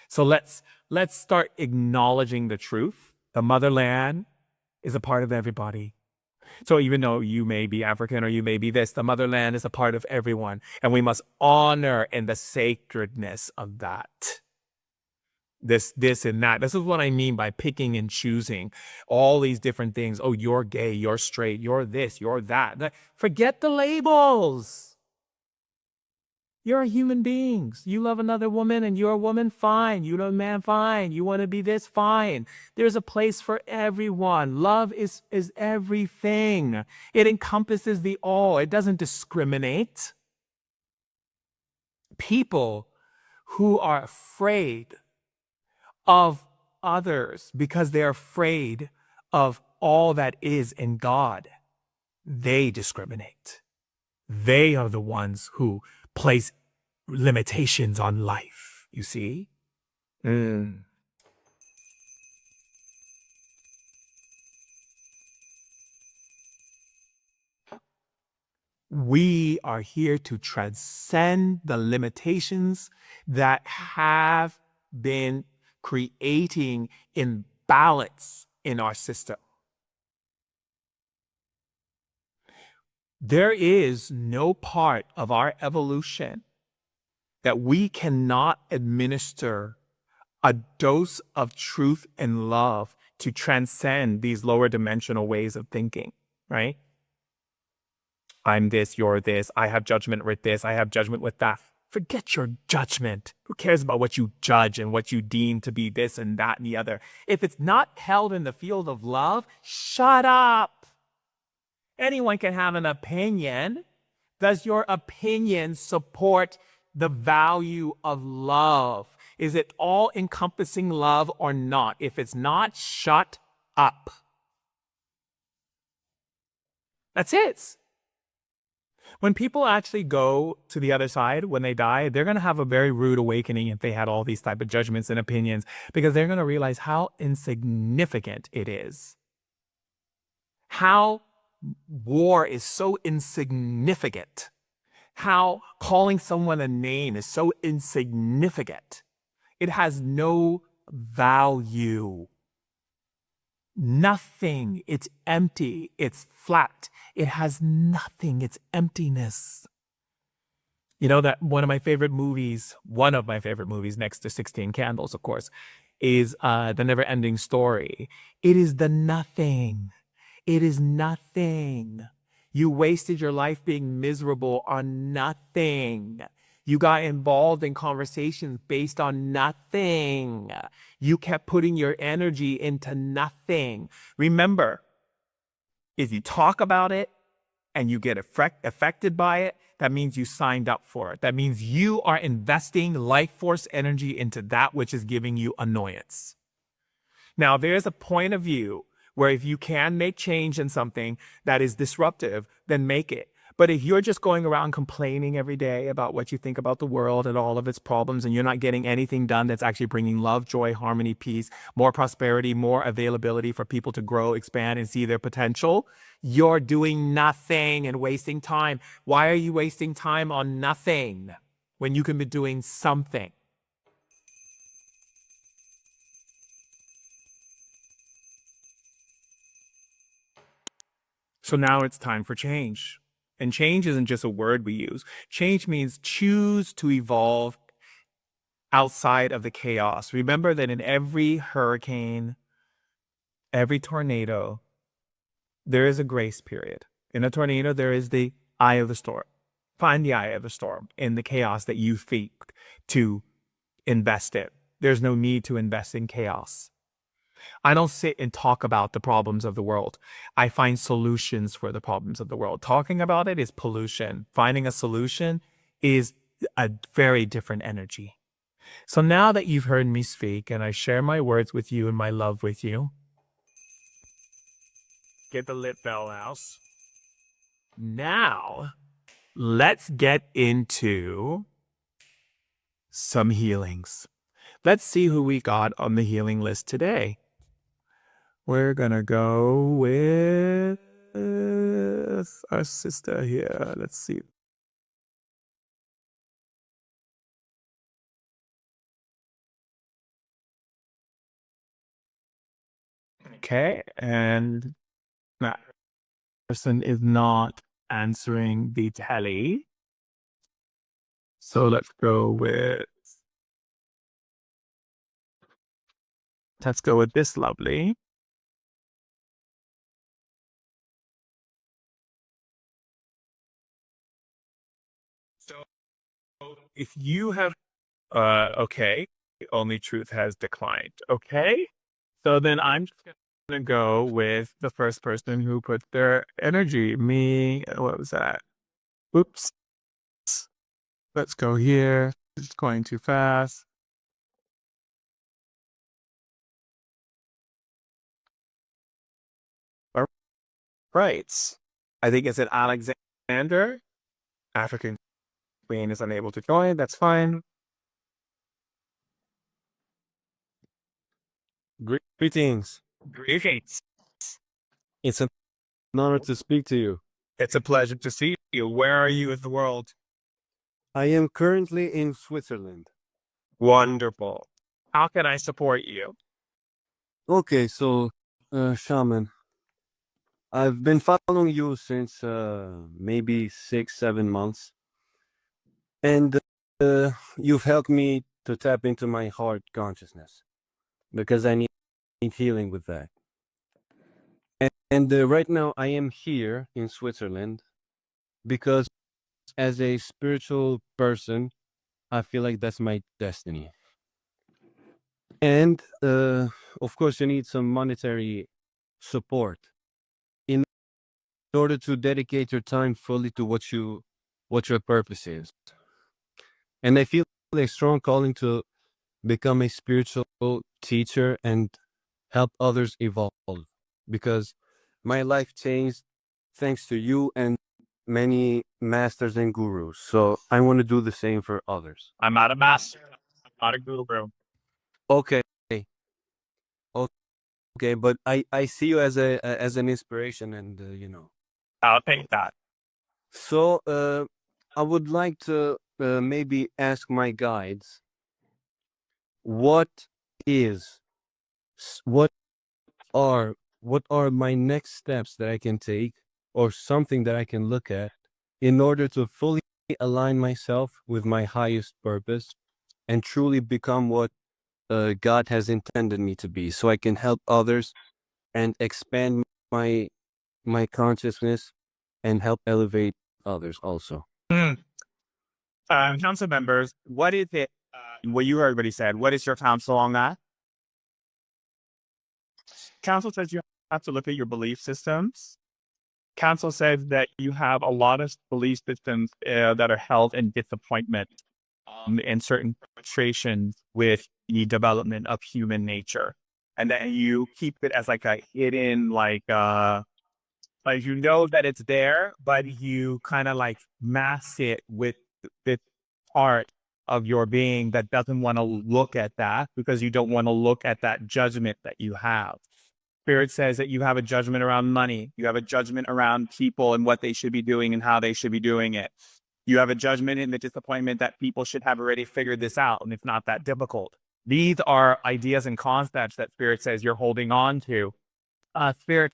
[SPEAKER 2] So let's start acknowledging the truth. The motherland is a part of everybody. So even though you may be African or you may be this, the motherland is a part of everyone. And we must honor in the sacredness of that. This and that. This is what I mean by picking and choosing all these different things. Oh, you're gay, you're straight, you're this, you're that. Forget the labels. You're human beings. You love another woman and you're a woman, fine. You love a man, fine. You want to be this, fine. There's a place for everyone. Love is everything. It encompasses the all. It doesn't discriminate. People who are afraid of others because they're afraid of all that is in God, they discriminate. They are the ones who place limitations on life, you see? We are here to transcend the limitations that have been creating imbalance in our system. There is no part of our evolution that we cannot administer a dose of truth and love to transcend these lower dimensional ways of thinking, right? I'm this, you're this, I have judgment with this, I have judgment with that. Forget your judgment. Who cares about what you judge and what you deem to be this and that and the other? If it's not held in the field of love, shut up. Anyone can have an opinion. Does your opinion support the value of love? Is it all encompassing love or not? If it's not, shut up. That's it. When people actually go to the other side, when they die, they're going to have a very rude awakening if they had all these type of judgments and opinions, because they're going to realize how insignificant it is. How war is so insignificant. How calling someone a name is so insignificant. It has no value. Nothing. It's empty. It's flat. It has nothing. It's emptiness. You know that one of my favorite movies next to 16 Candles, of course, is The Never Ending Story. It is the nothing. It is nothing. You wasted your life being miserable on nothing. You got involved in conversations based on nothing. You kept putting your energy into nothing. Remember, if you talk about it and you get affected by it, that means you signed up for it. That means you are investing life force energy into that which is giving you annoyance. Now, there's a point of view where if you can make change in something that is disruptive, then make it. But if you're just going around complaining every day about what you think about the world and all of its problems, and you're not getting anything done that's actually bringing love, joy, harmony, peace, more prosperity, more availability for people to grow, expand, and see their potential, you're doing nothing and wasting time. Why are you wasting time on nothing when you can be doing something? So now it's time for change. And change isn't just a word we use. Change means choose to evolve outside of the chaos. Remember that in every hurricane, every tornado, there is a grace period. In a tornado, there is the eye of the storm. Find the eye of the storm in the chaos that you seek to invest in. There's no need to invest in chaos. I don't sit and talk about the problems of the world. I find solutions for the problems of the world. Talking about it is pollution. Finding a solution is a very different energy. So now that you've heard me speak and I share my words with you and my love with you, get the lit bell out. Now, let's get into some healings. Let's see who we got on the healing list today. We're going to go with our sister here. Let's see. Okay, and that person is not answering the tele. So let's go with this lovely. So if you have okay, only truth has declined. Okay. So then I'm just gonna go with the first person who put their energy. Me, what was that? Oops. Let's go here. It's going too fast. All right. I think it's an Alexander. African Queen is unable to join. That's fine.
[SPEAKER 3] Greetings.
[SPEAKER 2] Greetings.
[SPEAKER 3] It's an honor to speak to you.
[SPEAKER 2] It's a pleasure to see you. Where are you in the world?
[SPEAKER 3] I am currently in Switzerland.
[SPEAKER 2] Wonderful. How can I support you?
[SPEAKER 3] Okay, so, Shaman, I've been following you since maybe 6, 7 months, and you've helped me to tap into my heart consciousness because I need healing with that. And right now, I am here in Switzerland because, as a spiritual person, I feel like that's my destiny. And of course, you need some monetary support in order to dedicate your time fully to what your purpose is. And I feel a strong calling to become a spiritual teacher and help others evolve, because my life changed thanks to you and many masters and gurus. So I want to do the same for others.
[SPEAKER 2] I'm not a master. I'm not a guru.
[SPEAKER 3] Okay. Okay, but I see you as as an inspiration, and
[SPEAKER 2] I'll take that.
[SPEAKER 3] So I would like to maybe ask my guides, what is what what are my next steps that I can take, or something that I can look at, in order to fully align myself with my highest purpose and truly become what God has intended me to be, so I can help others and expand my consciousness and help elevate others also.
[SPEAKER 2] Council members, what is it? What you heard what he said. What is your counsel on that? Council says you have to look at your belief systems. Council says that you have a lot of belief systems that are held in disappointment in certain frustrations with the development of human nature. And that you keep it as like a hidden, like Like you know that it's there, but you kind of like mask it with this part of your being that doesn't want to look at that because you don't want to look at that judgment that you have. Spirit says that you have a judgment around money. You have a judgment around people and what they should be doing and how they should be doing it. You have a judgment in the disappointment that people should have already figured this out and it's not that difficult. These are ideas and concepts that Spirit says you're holding on to. Spirit,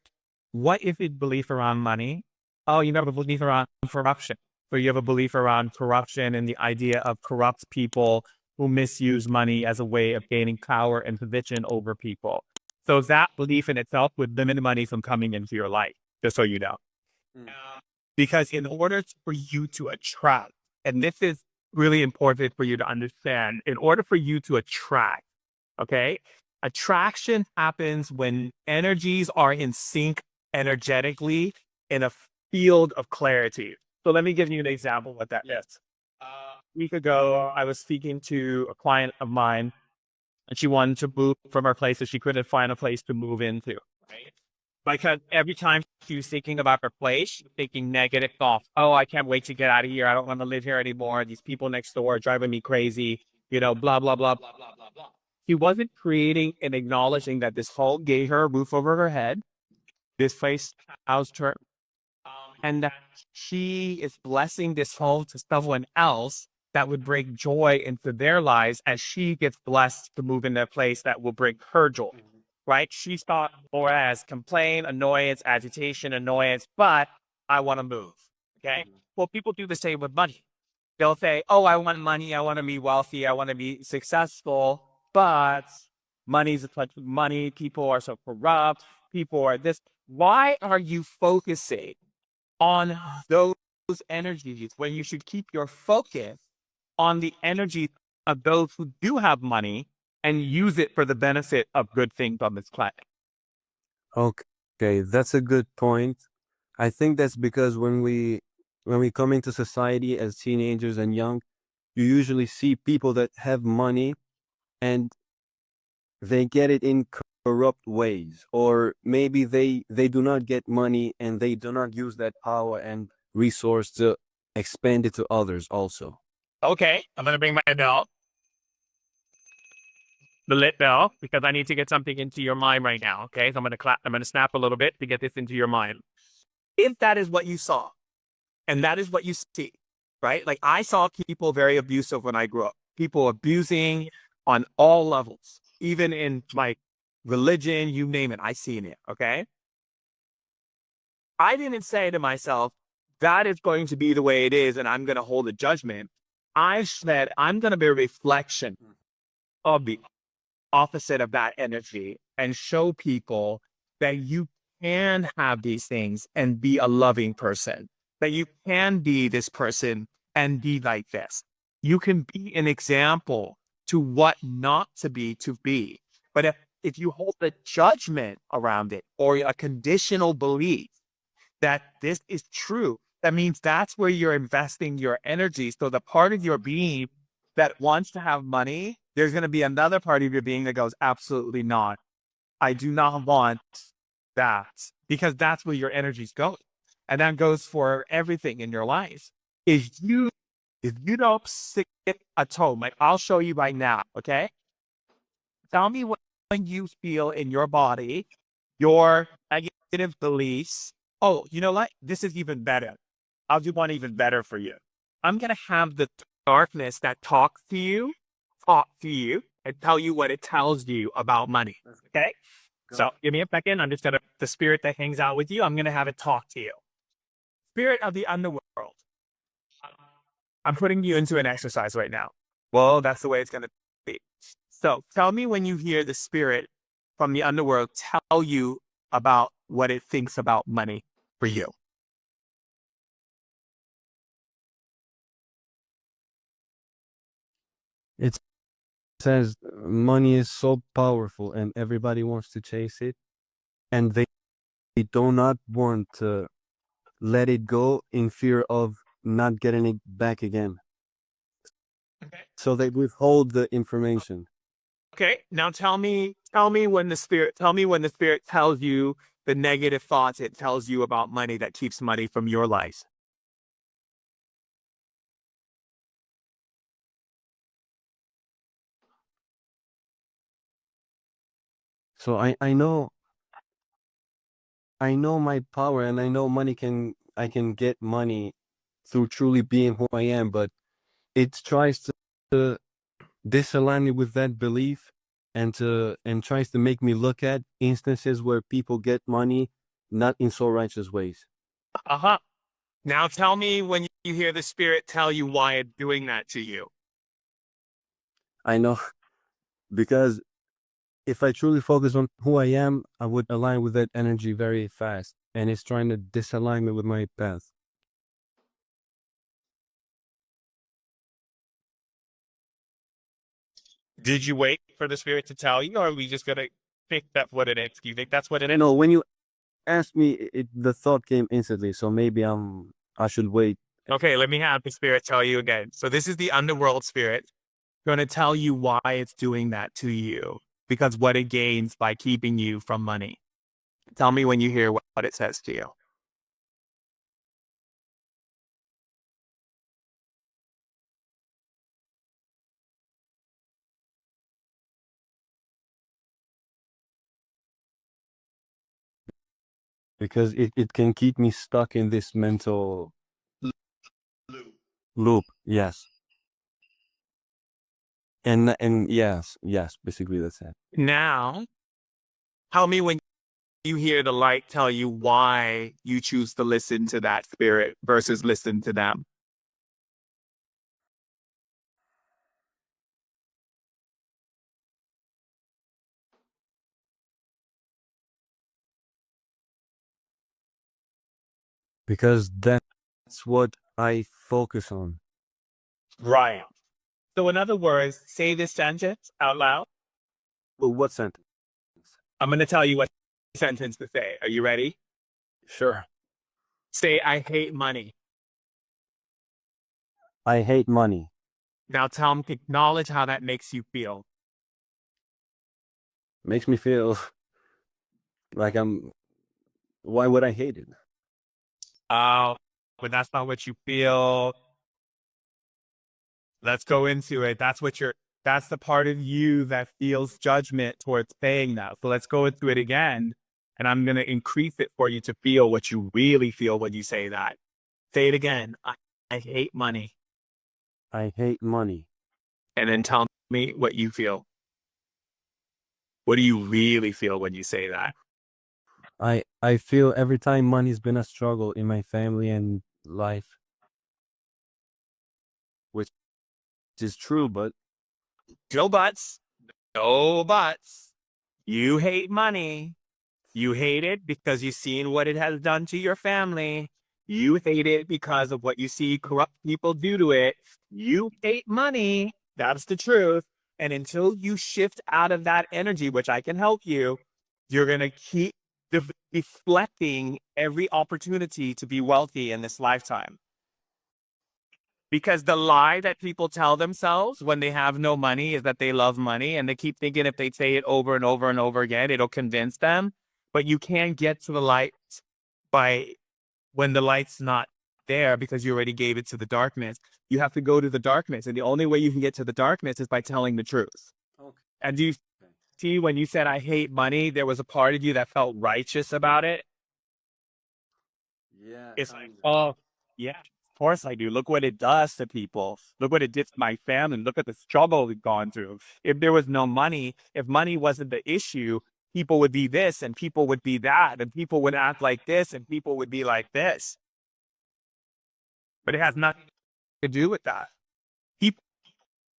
[SPEAKER 2] what if it's belief around money? Oh, you have a belief around corruption. So you have a belief around corruption and the idea of corrupt people who misuse money as a way of gaining power and position over people. So that belief in itself would limit money from coming into your life, just so you know. Because in order for you to attract, and this is really important for you to understand, in order for you to attract, okay, attraction happens when energies are in sync energetically in a field of clarity. So let me give you an example of what that is. A week ago, I was speaking to a client of mine, and she wanted to move from her place that she couldn't find a place to move into. Right? Because every time she was thinking about her place, she was thinking negative thoughts. Oh, I can't wait to get out of here. I don't want to live here anymore. These people next door are driving me crazy. You know, blah, blah, blah, blah, blah, blah, blah. She wasn't creating and acknowledging that this home gave her a roof over her head. This place housed her. And that she is blessing this home to someone else that would bring joy into their lives as she gets blessed to move into a place that will bring her joy. Right? She thought more as complaint, annoyance, agitation, annoyance, but I want to move. Okay. Well, people do the same with money. They'll say, oh, I want money. I want to be wealthy. I want to be successful. But money's a touch of money. People are so corrupt. People are this. Why are you focusing on those energies when you should keep your focus on the energy of those who do have money and use it for the benefit of good things on this planet?
[SPEAKER 3] Okay, that's a good point. I think that's because when we come into society as teenagers and young, you usually see people that have money and they get it in corrupt ways, or maybe they do not get money and they do not use that power and resource to expand it to others also.
[SPEAKER 2] Okay, I'm going to bring my bell, the lit bell, because I need to get something into your mind right now. Okay, so I'm going to snap a little bit to get this into your mind. If that is what you saw, and that is what you see, right? Like I saw people very abusive when I grew up, people abusing on all levels, even in my religion, you name it, I seen it. Okay. I didn't say to myself, that is going to be the way it is, and I'm going to hold a judgment. I said, I'm going to be a reflection of the opposite of that energy and show people that you can have these things and be a loving person, that you can be this person and be like this. You can be an example to what not to be to be. But if you hold a judgment around it or a conditional belief that this is true, that means that's where you're investing your energy. So the part of your being that wants to have money, there's going to be another part of your being that goes, absolutely not. I do not want that, because that's where your energy's going. And that goes for everything in your life. If you don't stick a tone, like I'll show you right now, okay? Tell me when you feel in your body, your negative beliefs. Oh, you know what? This is even better. I'll do one even better for you. I'm going to have the darkness that talk to you, and tell you what it tells you about money. Okay? So give me a second. I'm just going to, the spirit that hangs out with you, I'm going to have it talk to you. Spirit of the underworld. I'm putting you into an exercise right now. Well, that's the way it's going to be. So tell me when you hear the spirit from the underworld tell you about what it thinks about money for you.
[SPEAKER 3] It says money is so powerful and everybody wants to chase it, and they do not want to let it go in fear of not getting it back again.
[SPEAKER 2] Okay.
[SPEAKER 3] So they withhold the information.
[SPEAKER 2] Okay. Now tell me when the spirit tells you the negative thoughts it tells you about money that keeps money from your life?
[SPEAKER 3] So I know my power, and I know I can get money through truly being who I am, but it tries to disalign me with that belief, and tries to make me look at instances where people get money not in so righteous ways.
[SPEAKER 2] Uh-huh. Now tell me when you hear the spirit tell you why it's doing that to you.
[SPEAKER 3] I know, because if I truly focus on who I am, I would align with that energy very fast, and it's trying to disalign me with my path.
[SPEAKER 2] Did you wait for the spirit to tell you, or are we just gonna pick that what it is? Do you think that's what it is?
[SPEAKER 3] No, when you asked me, the thought came instantly, so maybe I should wait.
[SPEAKER 2] Okay, let me have the spirit tell you again. So this is the underworld spirit going to tell you why it's doing that to you, because what it gains by keeping you from money. Tell me when you hear what it says to you.
[SPEAKER 3] Because it can keep me stuck in this mental loop. Yes. And yes, basically that's it.
[SPEAKER 2] Now, tell me when you hear the light tell you why you choose to listen to that spirit versus listen to them.
[SPEAKER 3] Because that's what I focus on.
[SPEAKER 2] Right. So in other words, say this sentence out loud.
[SPEAKER 3] Well, what sentence?
[SPEAKER 2] I'm going to tell you what sentence to say. Are you ready?
[SPEAKER 3] Sure.
[SPEAKER 2] Say, I hate money.
[SPEAKER 3] I hate money.
[SPEAKER 2] Now tell them, acknowledge how that makes you feel.
[SPEAKER 3] Makes me feel like why would I hate it?
[SPEAKER 2] Oh, but that's not what you feel. Let's go into it. That's the part of you that feels judgment towards paying that. So let's go into it again. And I'm going to increase it for you to feel what you really feel when you say that. Say it again. I hate money.
[SPEAKER 3] I hate money.
[SPEAKER 2] And then tell me what you feel. What do you really feel when you say that?
[SPEAKER 3] I feel every time money's been a struggle in my family and life, which is true, but
[SPEAKER 2] No buts. No buts. You hate money. You hate it because you've seen what it has done to your family. You hate it because of what you see corrupt people do to it. You hate money. That's the truth. And until you shift out of that energy, which I can help you, you're going to keep deflecting every opportunity to be wealthy in this lifetime. Because the lie that people tell themselves when they have no money is that they love money, and they keep thinking if they say it over and over and over again, it'll convince them. But you can't get to the light by when the light's not there because you already gave it to the darkness. You have to go to the darkness. And the only way you can get to the darkness is by telling the truth.
[SPEAKER 3] okay.
[SPEAKER 2] And do you see when you said, I hate money, there was a part of you that felt righteous about it?
[SPEAKER 3] Yeah,
[SPEAKER 2] It's like, oh, yeah, of course I do. Look what it does to people. Look what it did to my family. Look at the struggle we've gone through. If there was no money, if money wasn't the issue, people would be this and people would be that and people would act like this and people would be like this. But it has nothing to do with that. People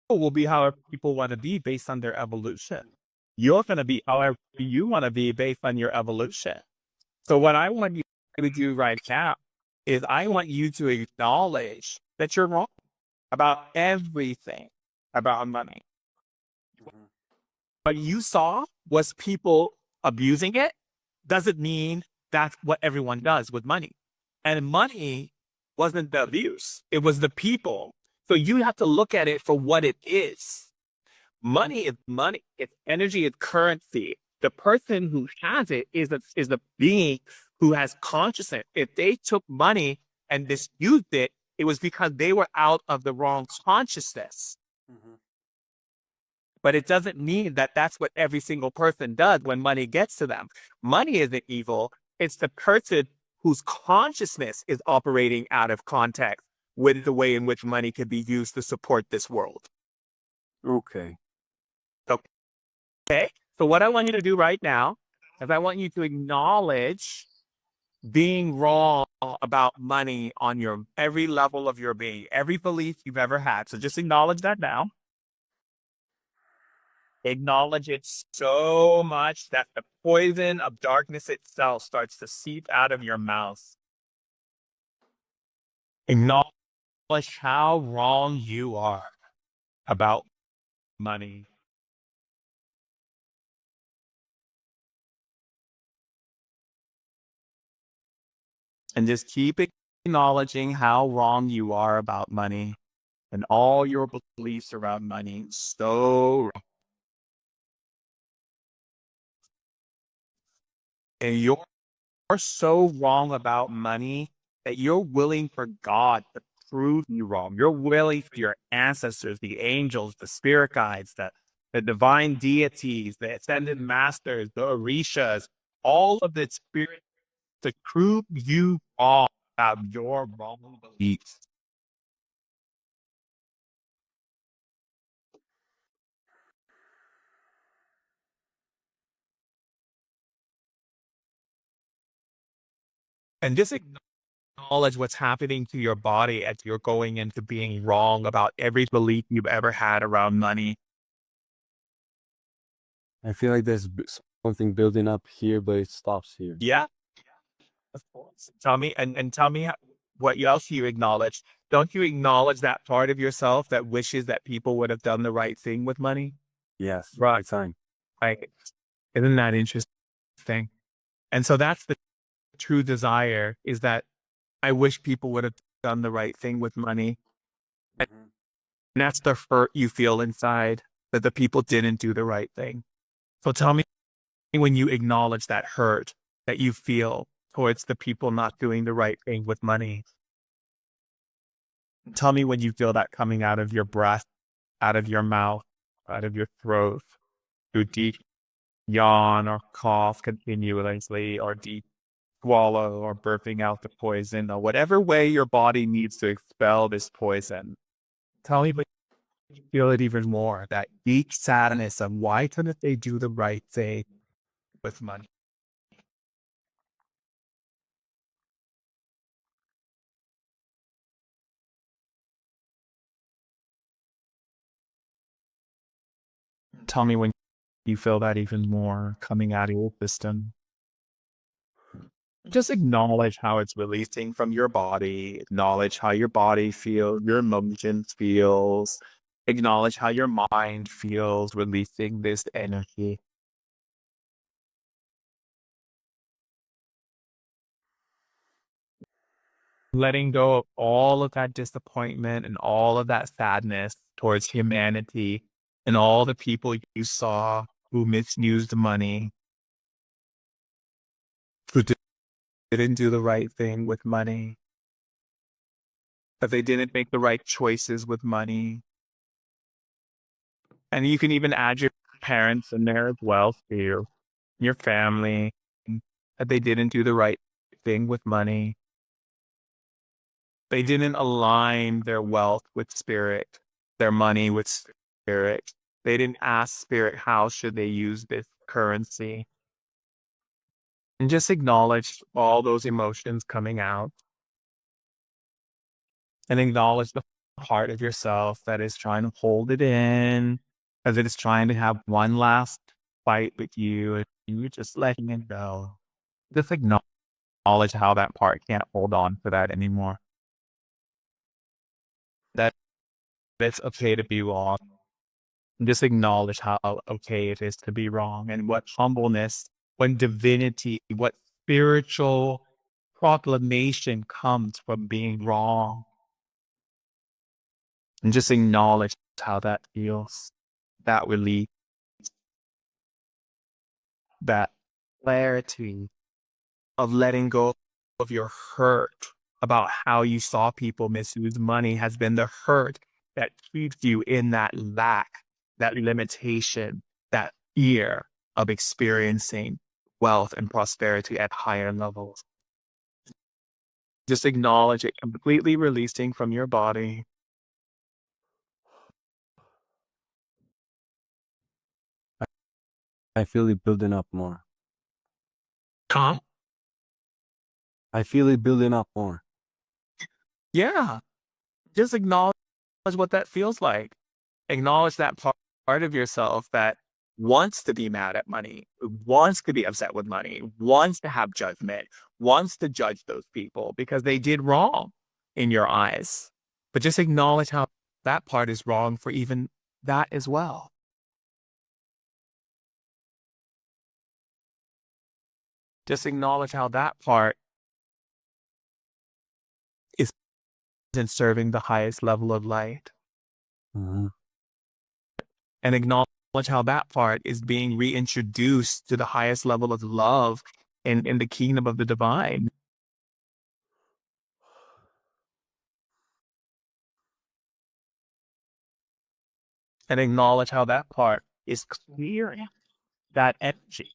[SPEAKER 2] will be however people want to be based on their evolution. You're going to be however you want to be based on your evolution. So what I want you to do right now is I want you to acknowledge that you're wrong about everything about money. What you saw was people abusing it. Doesn't mean that's what everyone does with money. And money wasn't the abuse. It was the people. So you have to look at it for what it is. Money is money. It's energy. It's currency. The person who has it is the being who has consciousness. If they took money and misused it, it was because they were out of the wrong consciousness.
[SPEAKER 3] Mhm.
[SPEAKER 2] But it doesn't mean that that's what every single person does when money gets to them. Money isn't evil. It's the person whose consciousness is operating out of context with the way in which money can be used to support this world.
[SPEAKER 3] Okay.
[SPEAKER 2] Okay. So what I want you to do right now is I want you to acknowledge being wrong about money on your every level of your being, every belief you've ever had. So just acknowledge that now. Acknowledge it so much that the poison of darkness itself starts to seep out of your mouth. Acknowledge how wrong you are about money. And just keep acknowledging how wrong you are about money and all your beliefs around money. So wrong. And you're so wrong about money that you're willing for God to prove you wrong. You're willing for your ancestors, the angels, the spirit guides, the divine deities, the ascended masters, the orishas, all of the spirits to prove you wrong about your wrong beliefs. And just acknowledge what's happening to your body as you're going into being wrong about every belief you've ever had around money.
[SPEAKER 3] I feel like there's something building up here, but it stops here.
[SPEAKER 2] Yeah, of course. Tell me and tell me what else you acknowledge. Don't you acknowledge that part of yourself that wishes that people would have done the right thing with money?
[SPEAKER 3] Yes.
[SPEAKER 2] Right.
[SPEAKER 3] Big time.
[SPEAKER 2] Like, isn't that interesting? And so that's the true desire, is that I wish people would have done the right thing with money. And
[SPEAKER 3] Mhm.
[SPEAKER 2] that's the hurt you feel inside, that the people didn't do the right thing. So tell me when you acknowledge that hurt that you feel towards the people not doing the right thing with money. Tell me when you feel that coming out of your breath, out of your mouth, out of your throat, through deep yawn or cough continuously, or deep swallow or burping out the poison, or whatever way your body needs to expel this poison. Tell me when you feel it even more, that deep sadness of why couldn't they do the right thing with money? Tell me when you feel that even more coming out of your system. Just acknowledge how it's releasing from your body. Acknowledge how your body feels, your emotions feels. Acknowledge how your mind feels releasing this energy. Letting go of all of that disappointment and all of that sadness towards humanity and all the people you saw who misused money, who didn't do the right thing with money, that they didn't make the right choices with money. And you can even add your parents in there as well, to your family, that they didn't do the right thing with money. They didn't align their wealth with spirit, their money with spirit. They didn't ask spirit, how should they use this currency? And just acknowledge all those emotions coming out, and acknowledge the part of yourself that is trying to hold it in, as it is trying to have one last fight with you, and you're just letting it go. Just acknowledge how that part can't hold on to that anymore. That it's okay to be wrong. Just acknowledge how okay it is to be wrong, and what humbleness, when divinity, what spiritual proclamation comes from being wrong. And just acknowledge how that feels, that relief. that clarity of letting go of your hurt about how you saw people misuse money has been the hurt that keeps you in that lack, that limitation, that fear of experiencing wealth and prosperity at higher levels. Just acknowledge it, completely releasing from your body.
[SPEAKER 3] I feel it building up more.
[SPEAKER 2] Calm.
[SPEAKER 3] I feel it building up more.
[SPEAKER 2] Yeah. Just acknowledge what that feels like. Acknowledge that part of yourself that wants to be mad at money, wants to be upset with money, wants to have judgment, wants to judge those people because they did wrong in your eyes. But just acknowledge how that part is wrong for even that as well. Just acknowledge how that part is in serving the highest level of light.
[SPEAKER 3] Mm-hmm.
[SPEAKER 2] And acknowledge how that part is being reintroduced to the highest level of love in the kingdom of the divine. And acknowledge how that part is clearing that energy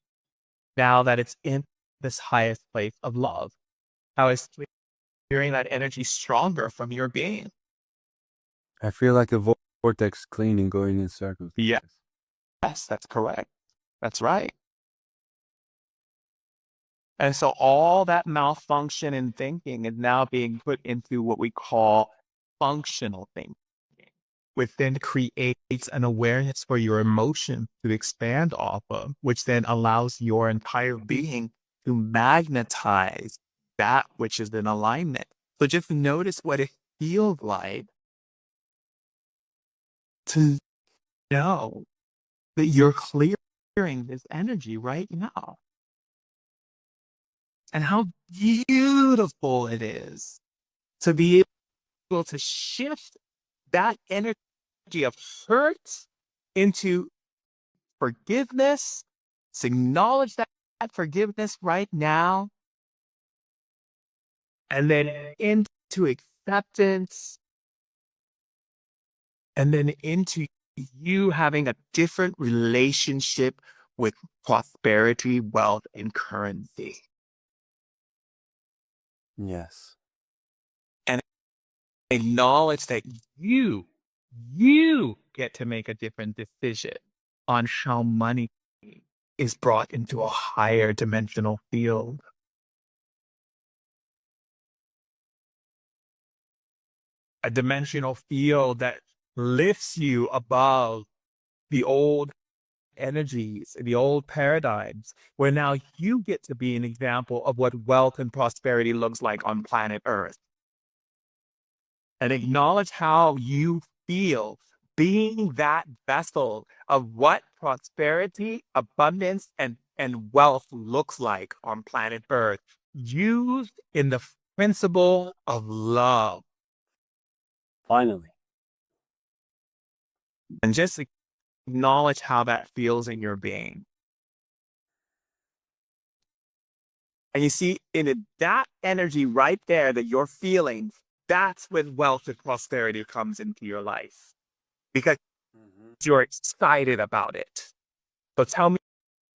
[SPEAKER 2] now that it's in this highest place of love. How it's clearing that energy stronger from your being.
[SPEAKER 3] I feel like a vortex cleaning going in circles.
[SPEAKER 2] Yes, that's correct. That's right. And so all that malfunction in thinking is now being put into what we call functional thinking, which then creates an awareness for your emotion to expand off of, which then allows your entire being to magnetize that which is in alignment. So just notice what it feels like to know that you're clearing this energy right now. And how beautiful it is to be able to shift that energy of hurt into forgiveness. To acknowledge that forgiveness right now, and then into acceptance, and then into you having a different relationship with prosperity, wealth, and currency.
[SPEAKER 3] Yes.
[SPEAKER 2] And acknowledge that you get to make a different decision on how money is brought into a higher dimensional field. A dimensional field that lifts you above the old energies, the old paradigms, where now you get to be an example of what wealth and prosperity looks like on planet Earth. And acknowledge how you feel being that vessel of what prosperity, abundance, and wealth looks like on planet Earth, used in the principle of love.
[SPEAKER 3] Finally.
[SPEAKER 2] And just acknowledge how that feels in your being. And you see, in it, that energy right there that you're feeling, that's when wealth and prosperity comes into your life because you're excited about it. So tell me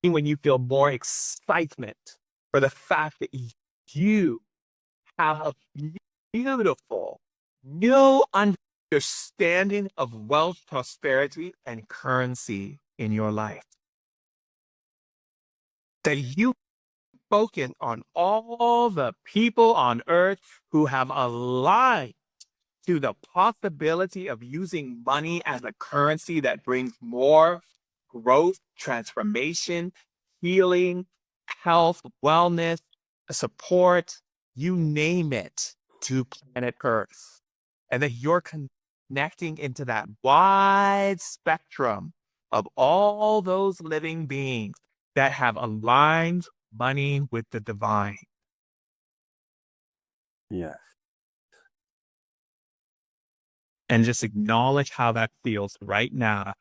[SPEAKER 2] when you feel more excitement for the fact that you have a beautiful new understanding of wealth, prosperity, and currency in your life. That you focus on all the people on earth who have aligned to the possibility of using money as a currency that brings more growth, transformation, healing, health, wellness, support, you name it, to planet Earth. And that you're connecting into that wide spectrum of all those living beings that have aligned money with the divine.
[SPEAKER 3] Yes.
[SPEAKER 2] And just acknowledge how that feels right now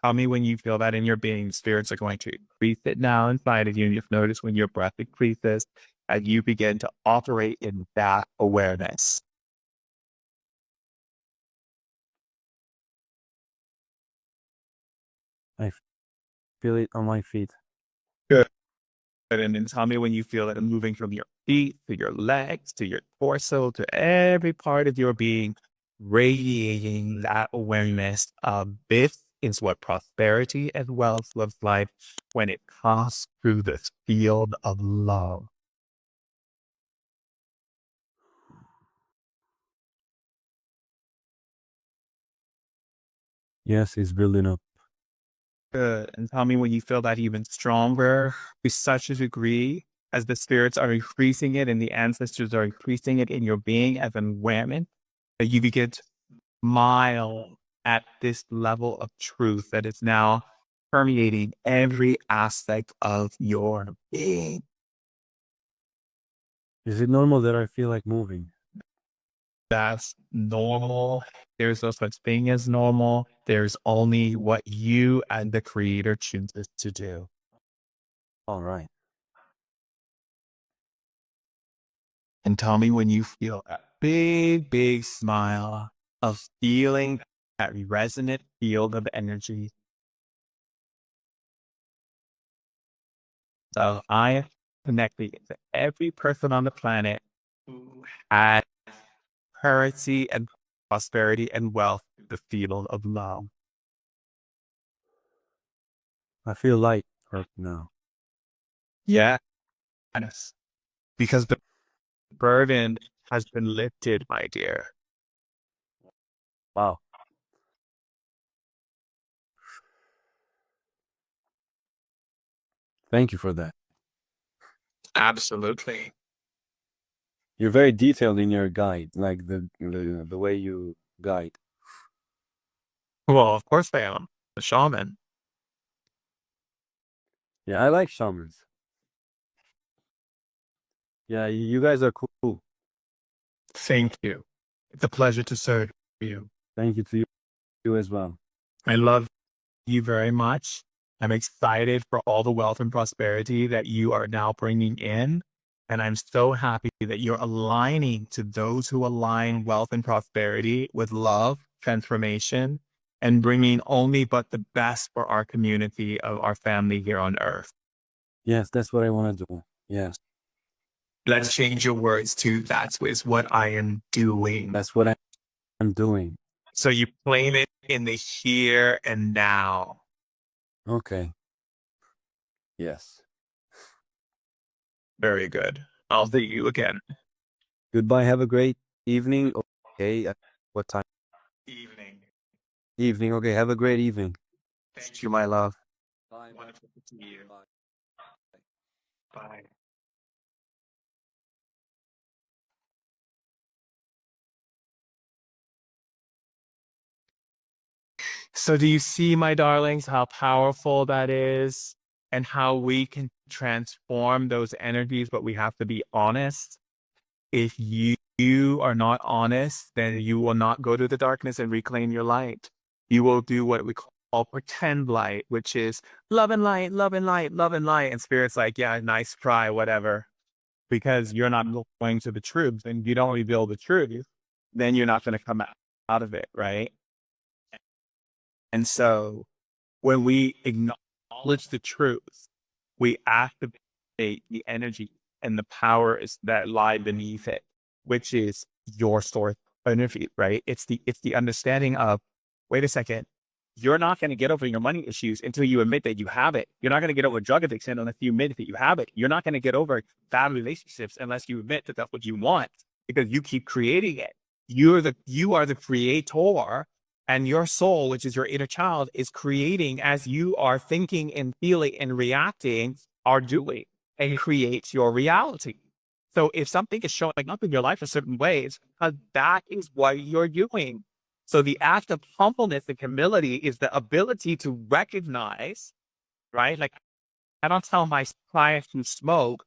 [SPEAKER 2] Tell me when you feel that in your being. Spirits are going to increase it now inside of you. And you've noticed when your breath increases and you begin to operate in that awareness.
[SPEAKER 3] I feel it on my feet.
[SPEAKER 2] Good. And then tell me when you feel it moving from your feet to your legs to your torso to every part of your being, radiating that awareness of this is what prosperity and wealth looks like when it comes through this field of love.
[SPEAKER 3] Yes, it's building up.
[SPEAKER 2] Good. And tell me when you feel that even stronger to such a degree as the spirits are increasing it and the ancestors are increasing it in your being as an awareness, that you begin to smile at this level of truth that is now permeating every aspect of your being.
[SPEAKER 3] Is it normal that I feel like moving?
[SPEAKER 2] That's normal. There's no such thing as normal. There's only what you and the creator chooses to do.
[SPEAKER 3] All right.
[SPEAKER 2] And tell me when you feel that big, big smile of feeling that resonant field of energy. So I am connecting to every person on the planet who has currency and prosperity and wealth, the field of love.
[SPEAKER 3] I feel light right now.
[SPEAKER 2] Yeah. Because the burden has been lifted, my dear.
[SPEAKER 3] Wow. Thank you for that.
[SPEAKER 2] Absolutely.
[SPEAKER 3] You're very detailed in your guide, like the way you guide.
[SPEAKER 2] Well, of course I am. The shaman.
[SPEAKER 3] Yeah, I like shamans. Yeah, you guys are cool.
[SPEAKER 2] Thank you. It's a pleasure to serve you.
[SPEAKER 3] Thank you to you as well.
[SPEAKER 2] I love you very much. I'm excited for all the wealth and prosperity that you are now bringing in. And I'm so happy that you're aligning to those who align wealth and prosperity with love, transformation, and bringing only but the best for our community of our family here on earth.
[SPEAKER 3] Yes, that's what I want to do. Yes.
[SPEAKER 2] Let's change your words to that's what I am doing.
[SPEAKER 3] That's what I'm doing.
[SPEAKER 2] So you claim it in the here and now.
[SPEAKER 3] Okay. Yes.
[SPEAKER 2] Very good. I'll see you again.
[SPEAKER 3] Goodbye. Have a great evening. Okay. What time?
[SPEAKER 2] Evening.
[SPEAKER 3] Evening. Okay. Have a great evening.
[SPEAKER 2] Thank you, my love.
[SPEAKER 3] Bye.
[SPEAKER 2] Wonderful to see you.
[SPEAKER 3] Bye.
[SPEAKER 2] Bye. So do you see, my darlings, how powerful that is and how we can transform those energies, but we have to be honest. If you are not honest, then you will not go to the darkness and reclaim your light. You will do what we call pretend light, which is love and light, love and light, love and light. And spirit's like, yeah, nice try, whatever. Because you're not going to the truth and you don't reveal the truth, then you're not going to come out of it, right? And so when we acknowledge the truth, we activate the energy and the powers that lie beneath it, which is your source of energy, right? It's the understanding of, wait a second, you're not going to get over your money issues until you admit that you have it. You're not going to get over drug addiction unless you admit that you have it. You're not going to get over bad relationships unless you admit that that's what you want, because you keep creating it. You are the creator, and your soul, which is your inner child, is creating as you are thinking and feeling and reacting, are doing, and creates your reality. So if something is showing up in your life in certain ways, that is what you're doing. So the act of humbleness and humility is the ability to recognize, right? Like, I don't tell my clients to smoke.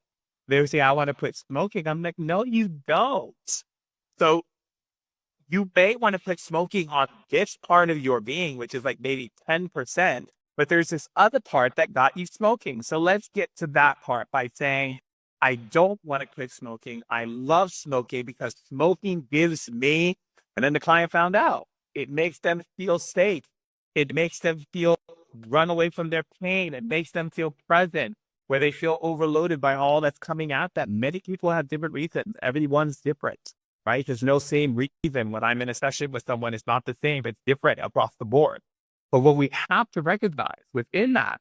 [SPEAKER 2] They say, I want to quit smoking. I'm like, no, you don't. So you may want to put smoking on this part of your being, which is like maybe 10%, but there's this other part that got you smoking. So let's get to that part by saying, I don't want to quit smoking. I love smoking because smoking gives me, and then the client found out, it makes them feel safe. It makes them feel run away from their pain. It makes them feel present where they feel overloaded by all that's coming at them. Many people have different reasons. Everyone's different, right? There's no same reason. When I'm in a session with someone, it's not the same. It's different across the board. But what we have to recognize within that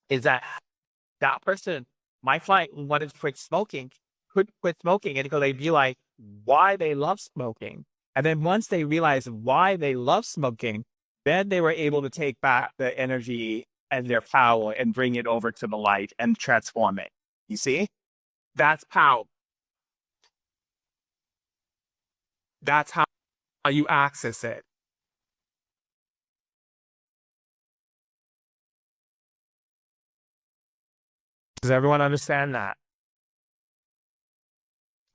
[SPEAKER 2] is that that person, my client wanted to quit smoking, couldn't quit smoking until they realize why they love smoking. And then once they realized why they love smoking, then they were able to take back the energy and their power and bring it over to the light and transform it. You see? That's power. That's how you access it. Does everyone understand that?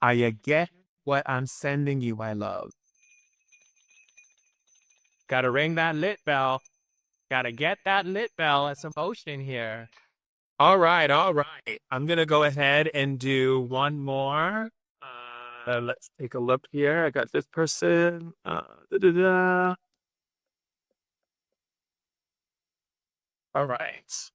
[SPEAKER 2] I get what I'm sending you, my love. Gotta ring that lit bell. Gotta get that lit bell. It's emotion here. All right, all right. I'm gonna go ahead and do one more. Let's take a look here. I got this person. All right.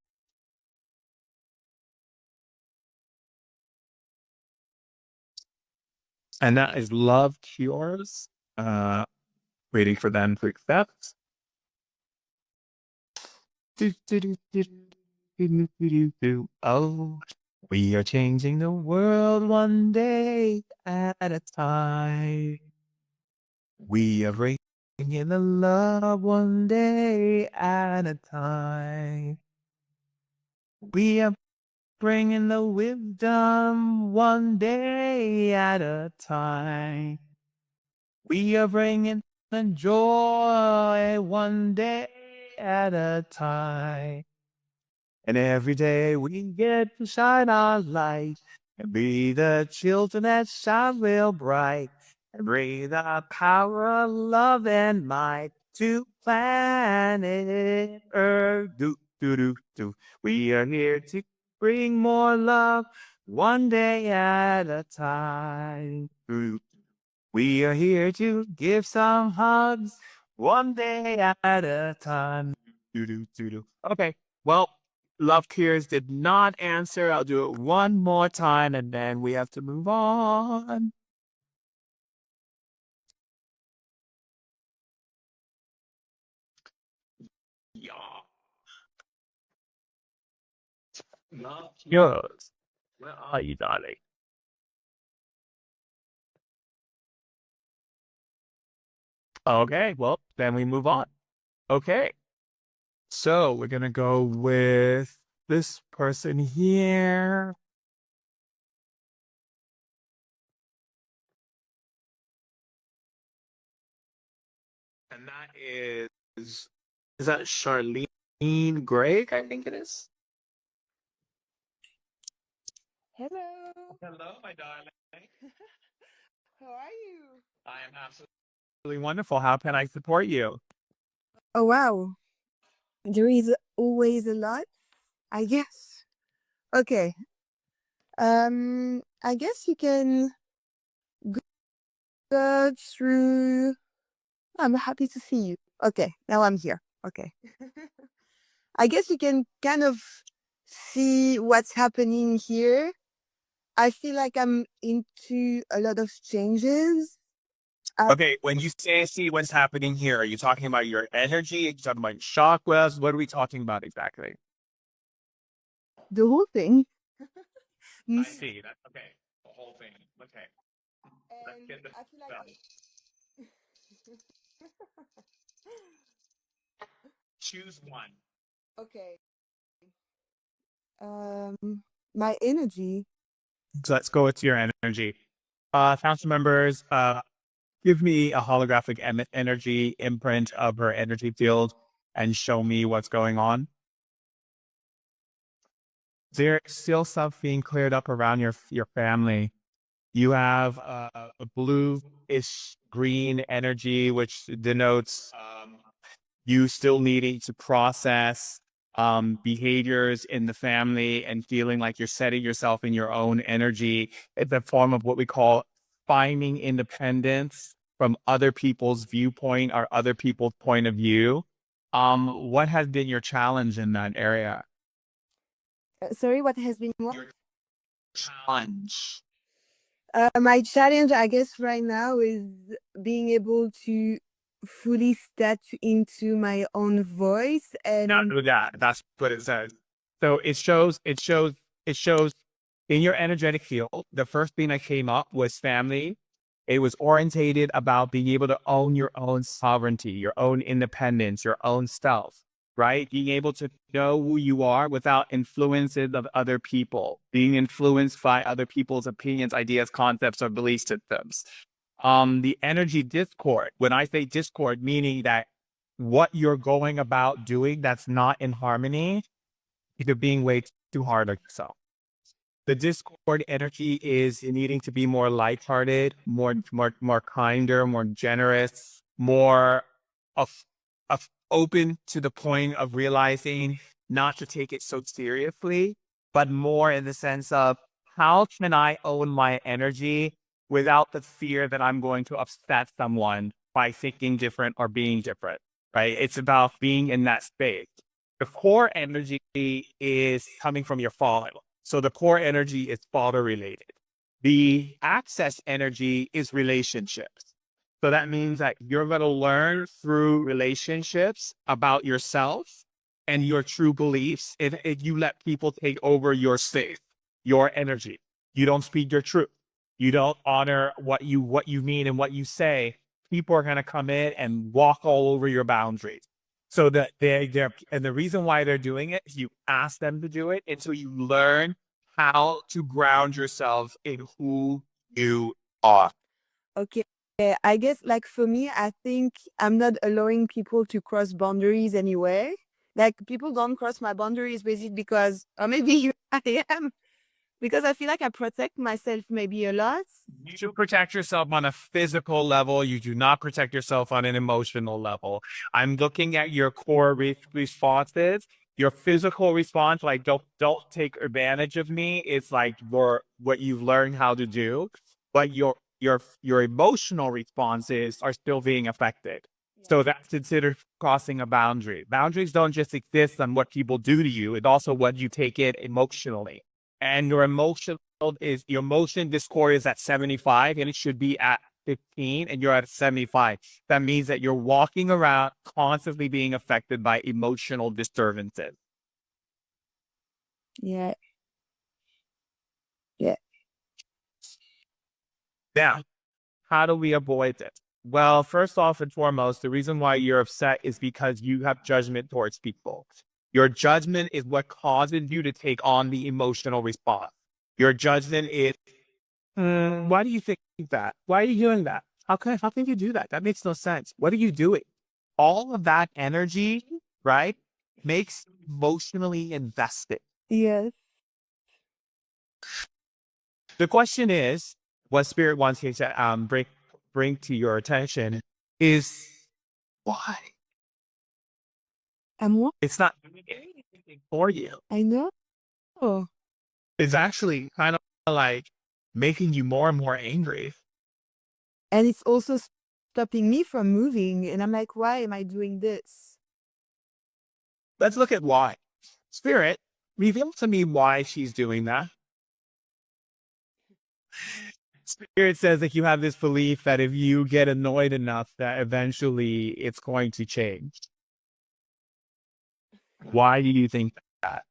[SPEAKER 2] And that is Love Cures. Waiting for them to accept. Oh, we are changing the world one day at a time. We are bringing the love one day at a time. We are bringing the wisdom one day at a time. We are bringing the joy one day at a time. And every day we get to shine our light and be the children that shine real bright and bring the power of love and might to planet Earth. Do, do, do, do. We are here to bring more love one day at a time. Do, we are here to give some hugs one day at a time. Okay, well, Love Cures did not answer. I'll do it one more time and then we have to move on. Yeah. Love Cures. Where are you, darling? Okay, well, then we move on. Okay. So we're gonna go with this person here. And that is that Charlene Gregg, I think it is?
[SPEAKER 4] Hello.
[SPEAKER 2] Hello, my darling.
[SPEAKER 4] How are you?
[SPEAKER 2] I am absolutely wonderful. How can I support you?
[SPEAKER 4] Oh wow. There is always a lot, I guess. Okay. I guess you can go through. I'm happy to see you. Okay, now I'm here. Okay. I guess you can kind of see what's happening here. I feel like I'm into a lot of changes.
[SPEAKER 2] Okay, when you say see what's happening here, are you talking about your energy? Are you talking about chakras? What are we talking about exactly?
[SPEAKER 4] The whole thing.
[SPEAKER 2] I
[SPEAKER 4] Mm.
[SPEAKER 2] see. That's okay. The whole thing. Okay. Let's
[SPEAKER 4] And
[SPEAKER 2] get the
[SPEAKER 4] I feel like
[SPEAKER 2] choose one.
[SPEAKER 4] okay. My energy.
[SPEAKER 2] So let's go with your energy. Council members, give me a holographic energy imprint of her energy field and show me what's going on. There's still stuff being cleared up around your family. You have a bluish green energy, which denotes you still needing to process behaviors in the family and feeling like you're setting yourself in your own energy in the form of what we call finding independence from other people's viewpoint or other people's point of view. What has been your challenge in that area?
[SPEAKER 4] Sorry, what has been what?
[SPEAKER 2] Your challenge.
[SPEAKER 4] My challenge, I guess, right now is being able to fully step into my own voice and
[SPEAKER 2] Not that. That's what it says. So it shows in your energetic field. The first thing that came up was family. It was orientated about being able to own your own sovereignty, your own independence, your own self, right? Being able to know who you are without influences of other people, being influenced by other people's opinions, ideas, concepts, or belief systems. The energy discord, when I say discord, meaning that what you're going about doing that's not in harmony, you're being way too hard on yourself. The discord energy is needing to be more lighthearted, more kinder, more generous, more of, open to the point of realizing not to take it so seriously, but more in the sense of how can I own my energy without the fear that I'm going to upset someone by thinking different or being different, right? It's about being in that space. The core energy is coming from your father. So the core energy is father related. The access energy is relationships. So that means that you're going to learn through relationships about yourself and your true beliefs. If you let people take over your space, your energy, you don't speak your truth. You don't honor what you mean and what you say. People are going to come in and walk all over your boundaries. So that and the reason why they're doing it is you ask them to do it until you learn how to ground yourself in who you are.
[SPEAKER 4] okay. I guess, like, for me, I think I'm not allowing people to cross boundaries anyway. Like, people don't cross my boundaries basically because, or maybe I am, because I feel like I protect myself maybe a lot.
[SPEAKER 2] You should protect yourself on a physical level. You do not protect yourself on an emotional level. I'm looking at your core responses. Your physical response, like don't take advantage of me, is like what you've learned how to do. But your emotional responses are still being affected. So that's considered crossing a boundary. Boundaries don't just exist on what people do to you, it's also what you take in emotionally. And your emotion discord is at 75 and it should be at 15 and you're at 75. That means that you're walking around constantly being affected by emotional disturbances.
[SPEAKER 4] Yeah. Yeah.
[SPEAKER 2] Now, how do we avoid it? Well, first off and foremost, the reason why you're upset is because you have judgment towards people. Your judgment is what causes you to take on the emotional response. Your judgment is, why do you think that? Why are you doing that? How can you do that? That makes no sense. What are you doing? All of that energy, right, makes emotionally invested.
[SPEAKER 4] Yes.
[SPEAKER 2] The question is, what spirit wants you to bring to your attention is why?
[SPEAKER 4] I'm what?
[SPEAKER 2] It's not doing anything for you.
[SPEAKER 4] I know.
[SPEAKER 2] It's actually kind of like making you more and more angry.
[SPEAKER 4] And it's also stopping me from moving. And I'm like, why am I doing this?
[SPEAKER 2] Let's look at why. Spirit, reveal to me why she's doing that. Spirit says that you have this belief that if you get annoyed enough, that eventually it's going to change. Why do you think that?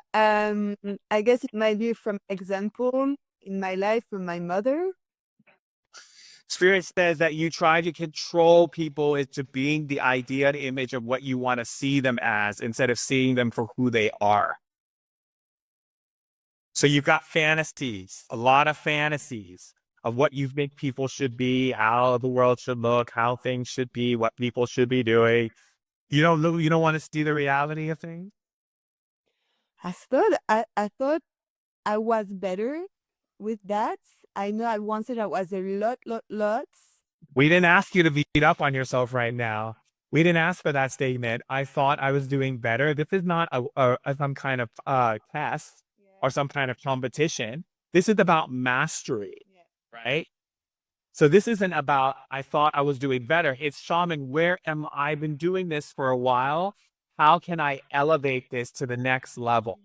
[SPEAKER 4] I guess it might be from example in my life from my mother.
[SPEAKER 2] Spirit says that you try to control people into being the idea and image of what you want to see them as instead of seeing them for who they are. So you've got fantasies, a lot of fantasies of what you think people should be, how the world should look, how things should be, what people should be doing. You don't want to see the reality of things.
[SPEAKER 4] I thought I was better with that. I know at one stage I was a lot.
[SPEAKER 2] We didn't ask you to beat up on yourself right now. We didn't ask for that statement. I thought I was doing better. This is not some kind of test or some kind of competition. This is about mastery, right? So this isn't about, I thought I was doing better. It's shaman, where am I been doing this for a while? How can I elevate this to the next level?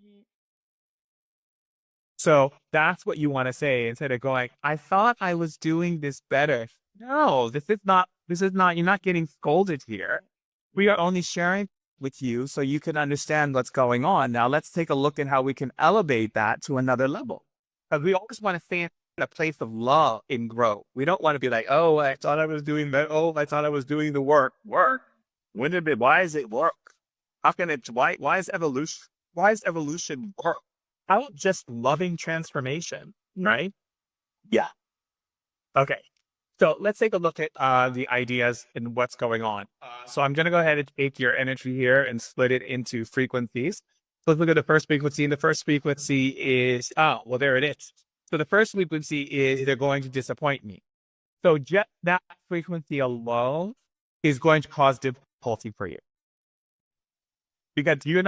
[SPEAKER 2] So that's what you want to say instead of going, I thought I was doing this better. No, this is not, you're not getting scolded here. We are only sharing with you so you can understand what's going on. Now let's take a look at how we can elevate that to another level. Because we always want to stay in a place of love and growth. We don't want to be like, oh, I thought I was doing that. Oh, I thought I was doing the work. Work? When did it, why is it work? How can it, why is evolution work? How about just loving transformation, right? Yeah. Okay. So let's take a look at the ideas and what's going on. So I'm going to go ahead and take your energy here and split it into frequencies. So let's look at the first frequency. And the first frequency is, oh, well, there it is. So the first frequency is they're going to disappoint me. So just that frequency alone is going to cause difficulty for you. Because you're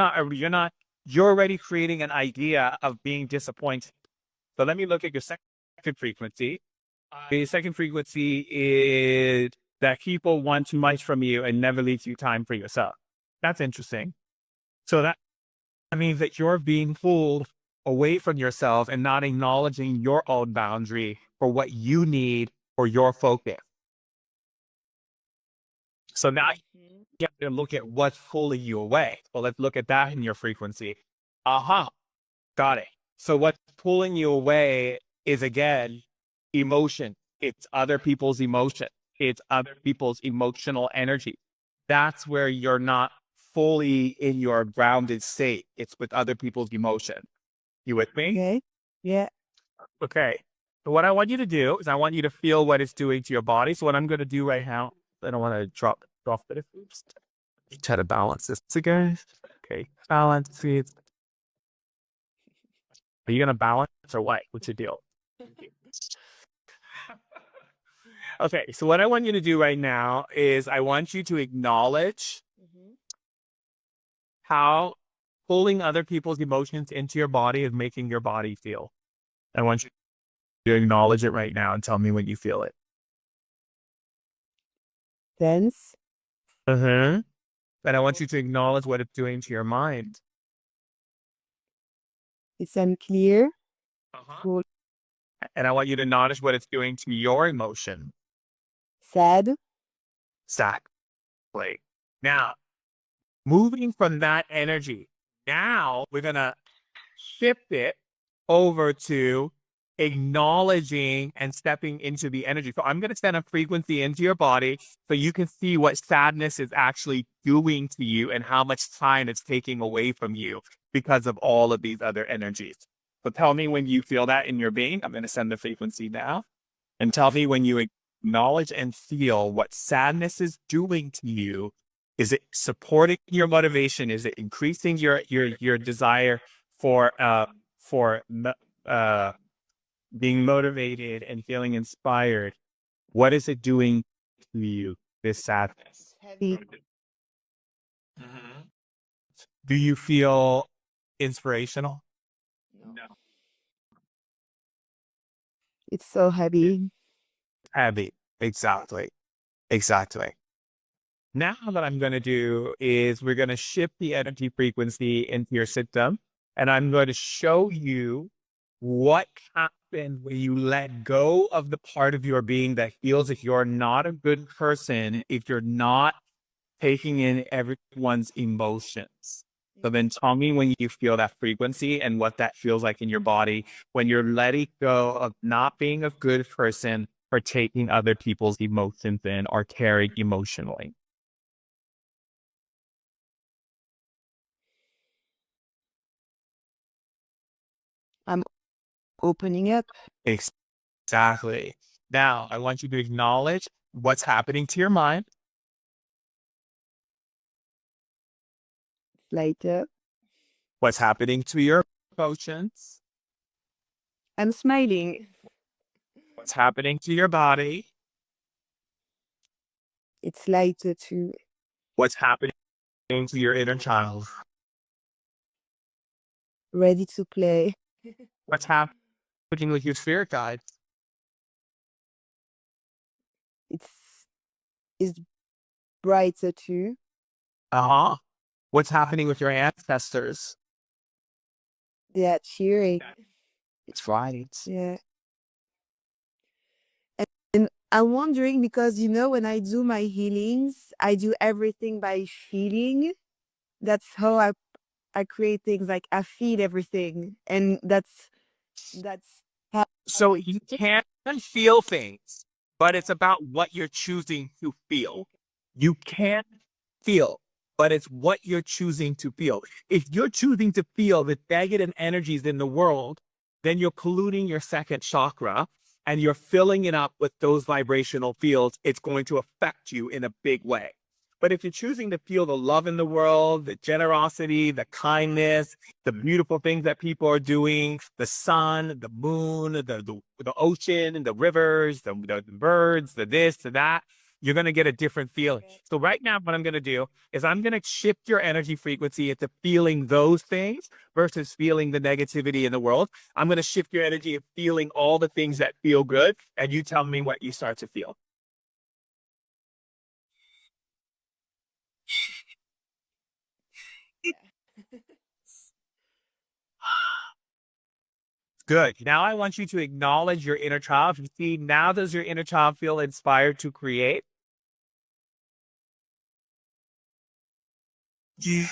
[SPEAKER 2] already creating an idea of being disappointed. So let me look at your second frequency. The second frequency is that people want too much from you and never leave you time for yourself. That's interesting. So that means that you're being pulled away from yourself and not acknowledging your own boundary for what you need for your focus. So now you have to look at what's pulling you away. Well, let's look at that in your frequency. Aha, got it. So what's pulling you away is, again, emotion. It's other people's emotion. It's other people's emotional energy. That's where you're not fully in your grounded state. It's with other people's emotion. You with me?
[SPEAKER 4] Okay. Yeah.
[SPEAKER 2] Okay. So what I want you to do is I want you to feel what it's doing to your body. So what I'm going to do right now, I don't want to drop it. Oops. Try to balance this again. Okay. Balance it. Are you going to balance or what? What's your deal? Okay, so what I want you to do right now is I want you to acknowledge how pulling other people's emotions into your body is making your body feel. I want you to acknowledge it right now and tell me when you feel it.
[SPEAKER 4] Tense.
[SPEAKER 2] And I want you to acknowledge what it's doing to your mind.
[SPEAKER 4] It's unclear.
[SPEAKER 2] Cool. And I want you to acknowledge what it's doing to your emotion.
[SPEAKER 4] Sad.
[SPEAKER 2] Exactly. Now, moving from that energy, now we're going to shift it over to acknowledging and stepping into the energy. So I'm going to send a frequency into your body so you can see what sadness is actually doing to you and how much time it's taking away from you because of all of these other energies. So tell me when you feel that in your being. I'm going to send the frequency now. And tell me when you acknowledge and feel what sadness is doing to you. Is it supporting your motivation? Is it increasing your desire for being motivated and feeling inspired? What is it doing to you, this sadness?
[SPEAKER 4] Heavy.
[SPEAKER 2] Do you feel inspirational?
[SPEAKER 4] No. It's so heavy.
[SPEAKER 2] Heavy. Exactly. Now what I'm going to do is we're going to shift the energy frequency into your system, and I'm going to show you what happened when you let go of the part of your being that feels if you're not a good person, if you're not taking in everyone's emotions. So then tell me when you feel that frequency and what that feels like in your body when you're letting go of not being a good person for taking other people's emotions in or caring emotionally.
[SPEAKER 4] I'm opening up.
[SPEAKER 2] Exactly. Now, I want you to acknowledge what's happening to your mind.
[SPEAKER 4] Lighter.
[SPEAKER 2] What's happening to your emotions.
[SPEAKER 4] I'm smiling.
[SPEAKER 2] What's happening to your body?
[SPEAKER 4] It's lighter too.
[SPEAKER 2] What's happening to your inner child?
[SPEAKER 4] Ready to play.
[SPEAKER 2] What's happening with your spirit guides?
[SPEAKER 4] It's brighter too.
[SPEAKER 2] Uh-huh. What's happening with your ancestors?
[SPEAKER 4] They are cheering.
[SPEAKER 2] It's right.
[SPEAKER 4] Yeah. And I'm wondering because when I do my healings, I do everything by feeling. That's how I create things. Like I feel everything, and that's how.
[SPEAKER 2] So you can feel things, but it's about what you're choosing to feel. You can feel, but it's what you're choosing to feel. If you're choosing to feel the negative energies in the world, then you're polluting your second chakra and you're filling it up with those vibrational fields. It's going to affect you in a big way. But if you're choosing to feel the love in the world, the generosity, the kindness, the beautiful things that people are doing, the sun, the moon, the ocean, and the rivers, the birds, the this, the that, you're going to get a different feeling. So right now, what I'm going to do is I'm going to shift your energy frequency into feeling those things versus feeling the negativity in the world. I'm going to shift your energy of feeling all the things that feel good. And you tell me what you start to feel. Good. Now I want you to acknowledge your inner child. You see, now does your inner child feel inspired to create? Yeah.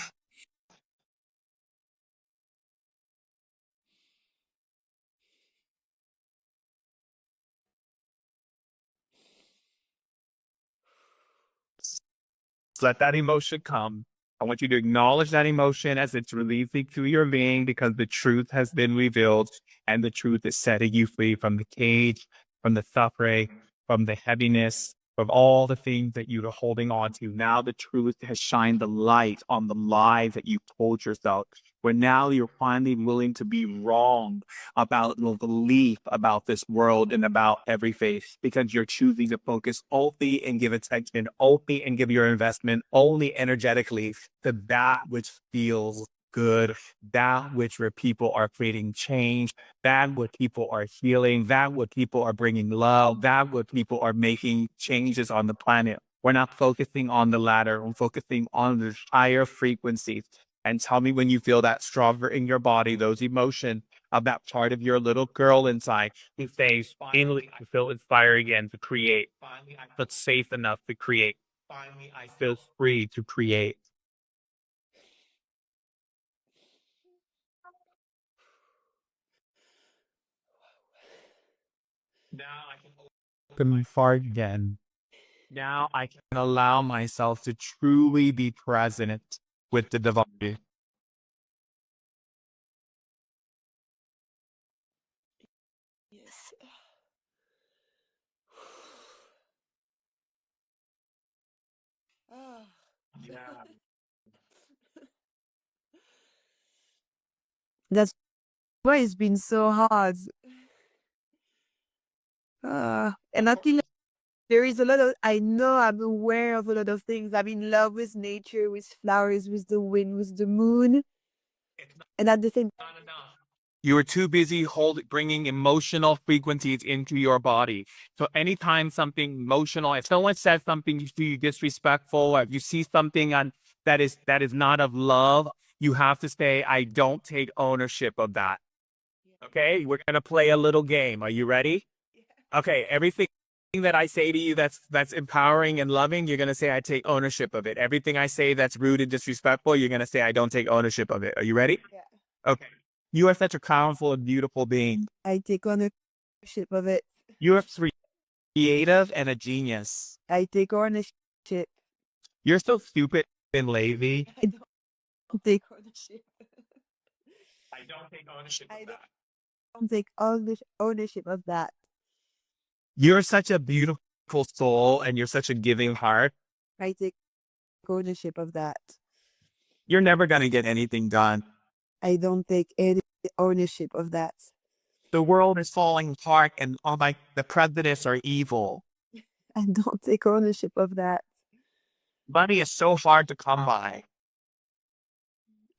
[SPEAKER 2] Let that emotion come. I want you to acknowledge that emotion as it's releasing through your being because the truth has been revealed and the truth is setting you free from the cage, from the suffering, from the heaviness, from all the things that you were holding on to. Now the truth has shined the light on the lies that you told yourself, where now you're finally willing to be wrong about the belief about this world and about every faith because you're choosing to focus only and give attention only and give your investment only energetically to that which feels good, that which where people are creating change, that what people are healing, that what people are bringing love, that what people are making changes on the planet. We're not focusing on the latter, we're focusing on the higher frequencies. And tell me when you feel that stronger in your body, those emotions of that part of your little girl inside who says, finally, I feel inspired again to create. Finally, I feel safe enough to create. Finally, I feel free to create. Now I can open my heart again. Now I can allow myself to truly be present with the divine.
[SPEAKER 4] Yes. Ah.
[SPEAKER 2] Yeah.
[SPEAKER 4] That's why it's been so hard. And I feel like there is a lot of, I know I'm aware of a lot of things. I'm in love with nature, with flowers, with the wind, with the moon. And at the same
[SPEAKER 2] You were too busy bringing emotional frequencies into your body. So anytime something emotional, if someone says something to you disrespectful, or if you see something that is not of love, you have to say, I don't take ownership of that. Okay, we're gonna play a little game. Are you ready? Okay, everything that I say to you that's empowering and loving, you're gonna say I take ownership of it. Everything I say that's rude and disrespectful, you're gonna say I don't take ownership of it. Are you ready?
[SPEAKER 4] Yeah.
[SPEAKER 2] Okay. You are such a powerful and beautiful being.
[SPEAKER 4] I take ownership of it.
[SPEAKER 2] You're creative and a genius.
[SPEAKER 4] I take ownership.
[SPEAKER 2] You're so stupid and lazy.
[SPEAKER 4] I don't take ownership.
[SPEAKER 2] I don't take ownership
[SPEAKER 4] I
[SPEAKER 2] of that.
[SPEAKER 4] don't take all the ownership of that.
[SPEAKER 2] You're such a beautiful soul and you're such a giving heart.
[SPEAKER 4] I take ownership of that.
[SPEAKER 2] You're never gonna get anything done.
[SPEAKER 4] I don't take any ownership of that.
[SPEAKER 2] the world is falling apart and all like the presidents are evil.
[SPEAKER 4] I don't take ownership of that.
[SPEAKER 2] Money is so hard to come by.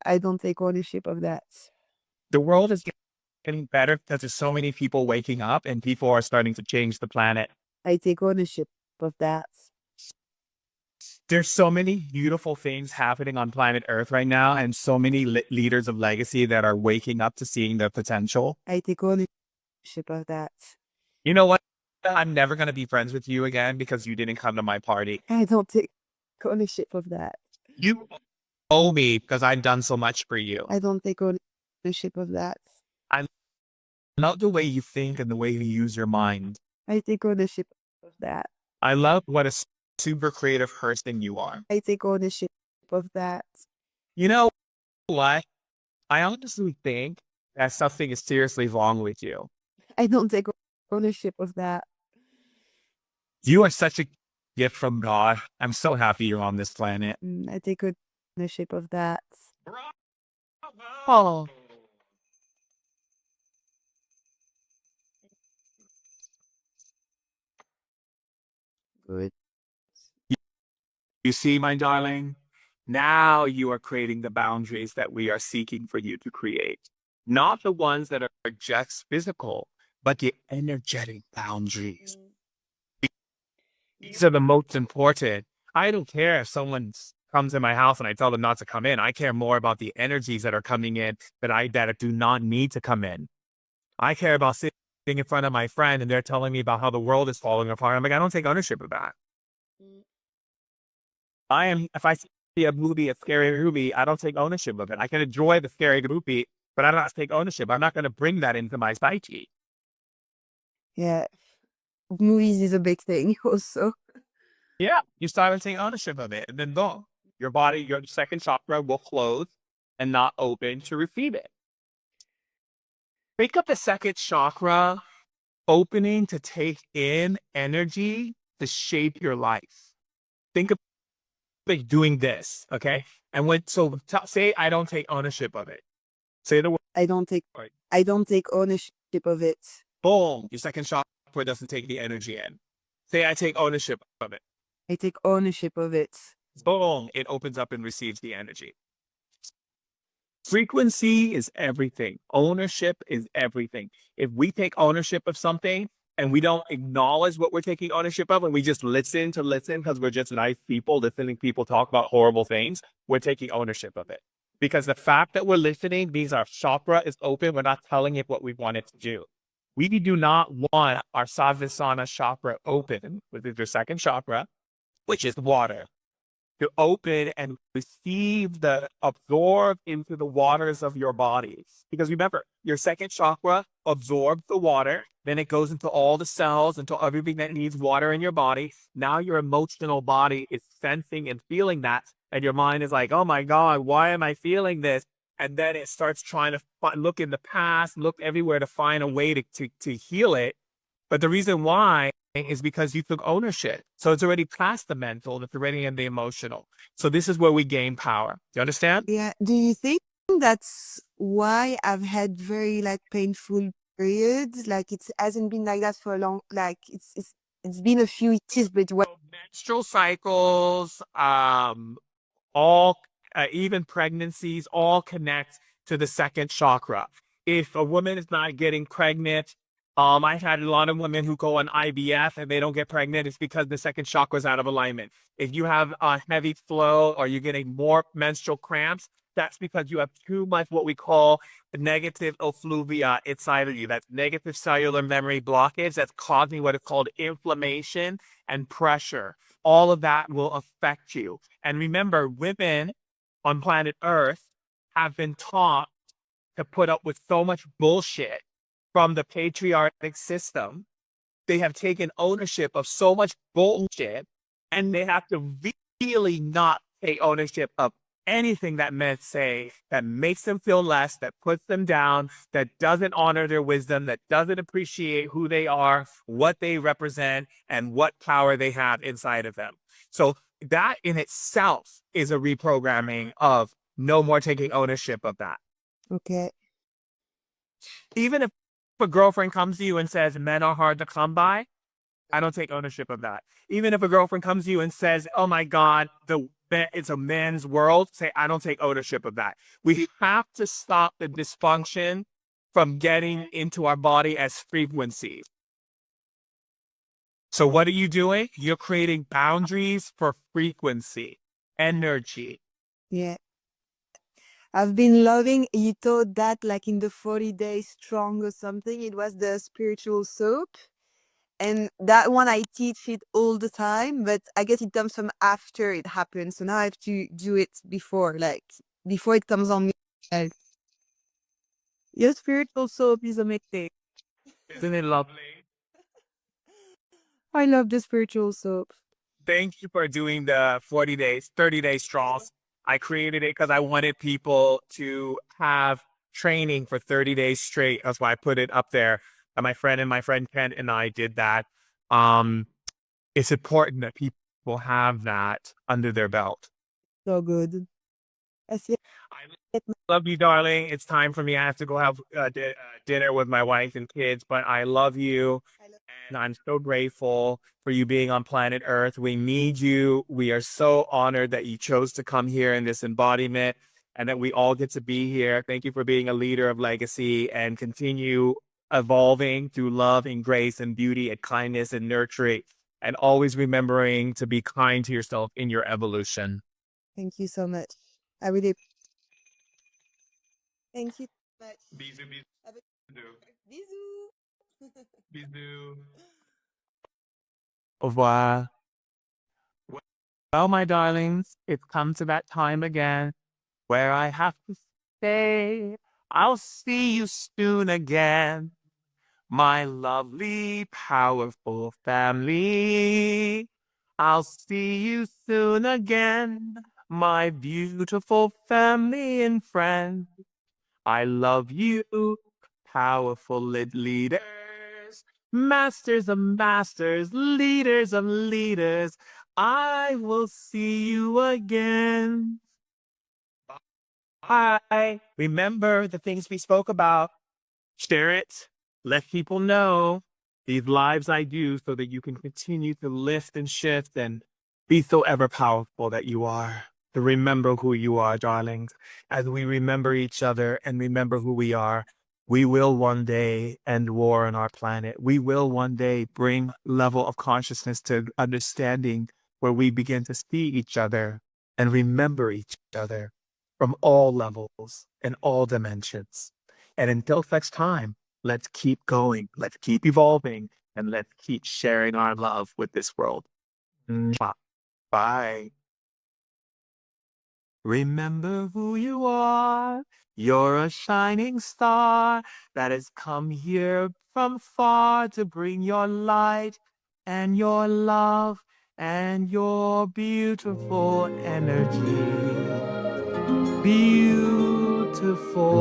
[SPEAKER 4] I don't take ownership of that.
[SPEAKER 2] The world is getting better because there's so many people waking up and people are starting to change the planet.
[SPEAKER 4] I take ownership of that.
[SPEAKER 2] There's so many beautiful things happening on planet Earth right now, and so many leaders of legacy that are waking up to seeing the potential.
[SPEAKER 4] I take ownership of that.
[SPEAKER 2] You know what? I'm never going to be friends with you again because you didn't come to my party.
[SPEAKER 4] I don't take ownership of that.
[SPEAKER 2] You owe me because I've done so much for you.
[SPEAKER 4] I don't take ownership of that.
[SPEAKER 2] I love the way you think and the way you use your mind.
[SPEAKER 4] I take ownership of that.
[SPEAKER 2] I love what a super creative person you are.
[SPEAKER 4] I take ownership of that.
[SPEAKER 2] You know what? I honestly think that something is seriously wrong with you.
[SPEAKER 4] I don't take ownership of that.
[SPEAKER 2] You are such a gift from God. I'm so happy you're on this planet.
[SPEAKER 4] I take ownership of that.
[SPEAKER 2] Oh.
[SPEAKER 3] Good.
[SPEAKER 2] You see, my darling, now you are creating the boundaries that we are seeking for you to create. Not the ones that are just physical, but the energetic boundaries. These are the most important. I don't care if someone comes in my house and I tell them not to come in. I care more about the energies that are coming in that do not need to come in. I care about sitting in front of my friend and they're telling me about how the world is falling apart. I'm like, I don't take ownership of that. If I see a movie, a scary movie, I don't take ownership of it. I can enjoy the scary movie, but I don't take ownership. I'm not going to bring that into my psyche.
[SPEAKER 4] Yeah. Movies is a big thing also.
[SPEAKER 2] Yeah, you start to take ownership of it. And then boom, your body, your second chakra will close and not open to receive it. Think of the second chakra opening to take in energy to shape your life. Think of like doing this, okay? And say I don't take ownership of it. Say the word.
[SPEAKER 4] I don't take ownership of it.
[SPEAKER 2] Boom, your second chakra doesn't take the energy in. Say I take ownership of it.
[SPEAKER 4] I take ownership of it.
[SPEAKER 2] Boom, it opens up and receives the energy. Frequency is everything. Ownership is everything. If we take ownership of something and we don't acknowledge what we're taking ownership of and we just listen because we're just nice people listening people talk about horrible things, we're taking ownership of it. Because the fact that we're listening means our chakra is open. We're not telling it what we want it to do. We do not want our Savasana chakra open, which is your second chakra, which is water, to open and absorb into the waters of your bodies. Because remember, your second chakra absorbs the water, then it goes into all the cells, into everything that needs water in your body. Now your emotional body is sensing and feeling that, and your mind is like, oh my God, why am I feeling this? And then it starts trying to look in the past, look everywhere to find a way to heal it. But the reason why is because you took ownership. So it's already past the mental, it's already in the emotional. So this is where we gain power. Do you understand?
[SPEAKER 4] Yeah. Do you think that's why I've had very painful periods? Like it hasn't been like that for a long, it's been a few years, but
[SPEAKER 2] Menstrual cycles, even pregnancies, all connect to the second chakra. If a woman is not getting pregnant, I've had a lot of women who go on IVF and they don't get pregnant. It's because the second chakra is out of alignment. If you have a heavy flow or you're getting more menstrual cramps, that's because you have too much what we call negative effluvia inside of you. That's negative cellular memory blockage that's causing what is called inflammation and pressure. All of that will affect you. And remember, women on planet Earth have been taught to put up with so much bullshit from the patriarchal system. They have taken ownership of so much bullshit, and they have to really not take ownership of anything that men say that makes them feel less, that puts them down, that doesn't honor their wisdom, that doesn't appreciate who they are, what they represent, and what power they have inside of them. So that in itself is a reprogramming of no more taking ownership of that.
[SPEAKER 4] okay.
[SPEAKER 2] Even if If a girlfriend comes to you and says men are hard to come by, I don't take ownership of that. Even if a girlfriend comes to you and says, "Oh my God, it's a man's world," say, "I don't take ownership of that." We have to stop the dysfunction from getting into our body as frequency. So what are you doing? You're creating boundaries for frequency, energy.
[SPEAKER 4] Yeah. I've been loving, you taught that like in the 40 days strong or something. It was the spiritual soap. And that one I teach it all the time, but I guess it comes from after it happens. So now I have to do it before, like before it comes on me. Like, your spiritual soap is amazing.
[SPEAKER 2] Isn't it lovely?
[SPEAKER 4] I love the spiritual soap.
[SPEAKER 2] Thank you for doing the 40 days, 30 days straws. I created it because I wanted people to have training for 30 days straight. That's why I put it up there. And my friend Ken and I did that. It's important that people have that under their belt.
[SPEAKER 4] So good. I see it.
[SPEAKER 2] Love you, darling. It's time for me. I have to go have dinner with my wife and kids, but I love you. And I'm so grateful for you being on planet Earth. We need you. We are so honored that you chose to come here in this embodiment and that we all get to be here. Thank you for being a leader of legacy and continue evolving through love and grace and beauty and kindness and nurturing and always remembering to be kind to yourself in your evolution.
[SPEAKER 4] Thank you so much. I really thank you so much.
[SPEAKER 2] Bisous,
[SPEAKER 4] Have a-
[SPEAKER 2] bisous.
[SPEAKER 4] Bisous.
[SPEAKER 2] Bisous. Au revoir. Well, my darlings, it's come to that time again where I have to say, I'll see you soon again, my lovely, powerful family. I'll see you soon again, my beautiful family and friends. I love you, powerful leaders, masters of masters, leaders of leaders. I will see you again. Bye. Remember the things we spoke about. Share it. Let people know these lives I do so that you can continue to lift and shift and be so ever powerful that you are. To remember who you are, darlings. As we remember each other and remember who we are, we will one day end war on our planet. We will one day bring level of consciousness to understanding where we begin to see each other and remember each other from all levels and all dimensions. And until next time, let's keep going, let's keep evolving, and let's keep sharing our love with this world. Mwah. Bye. Remember who you are. You're a shining star that has come here from far to bring your light and your love and your beautiful energy. Beautiful.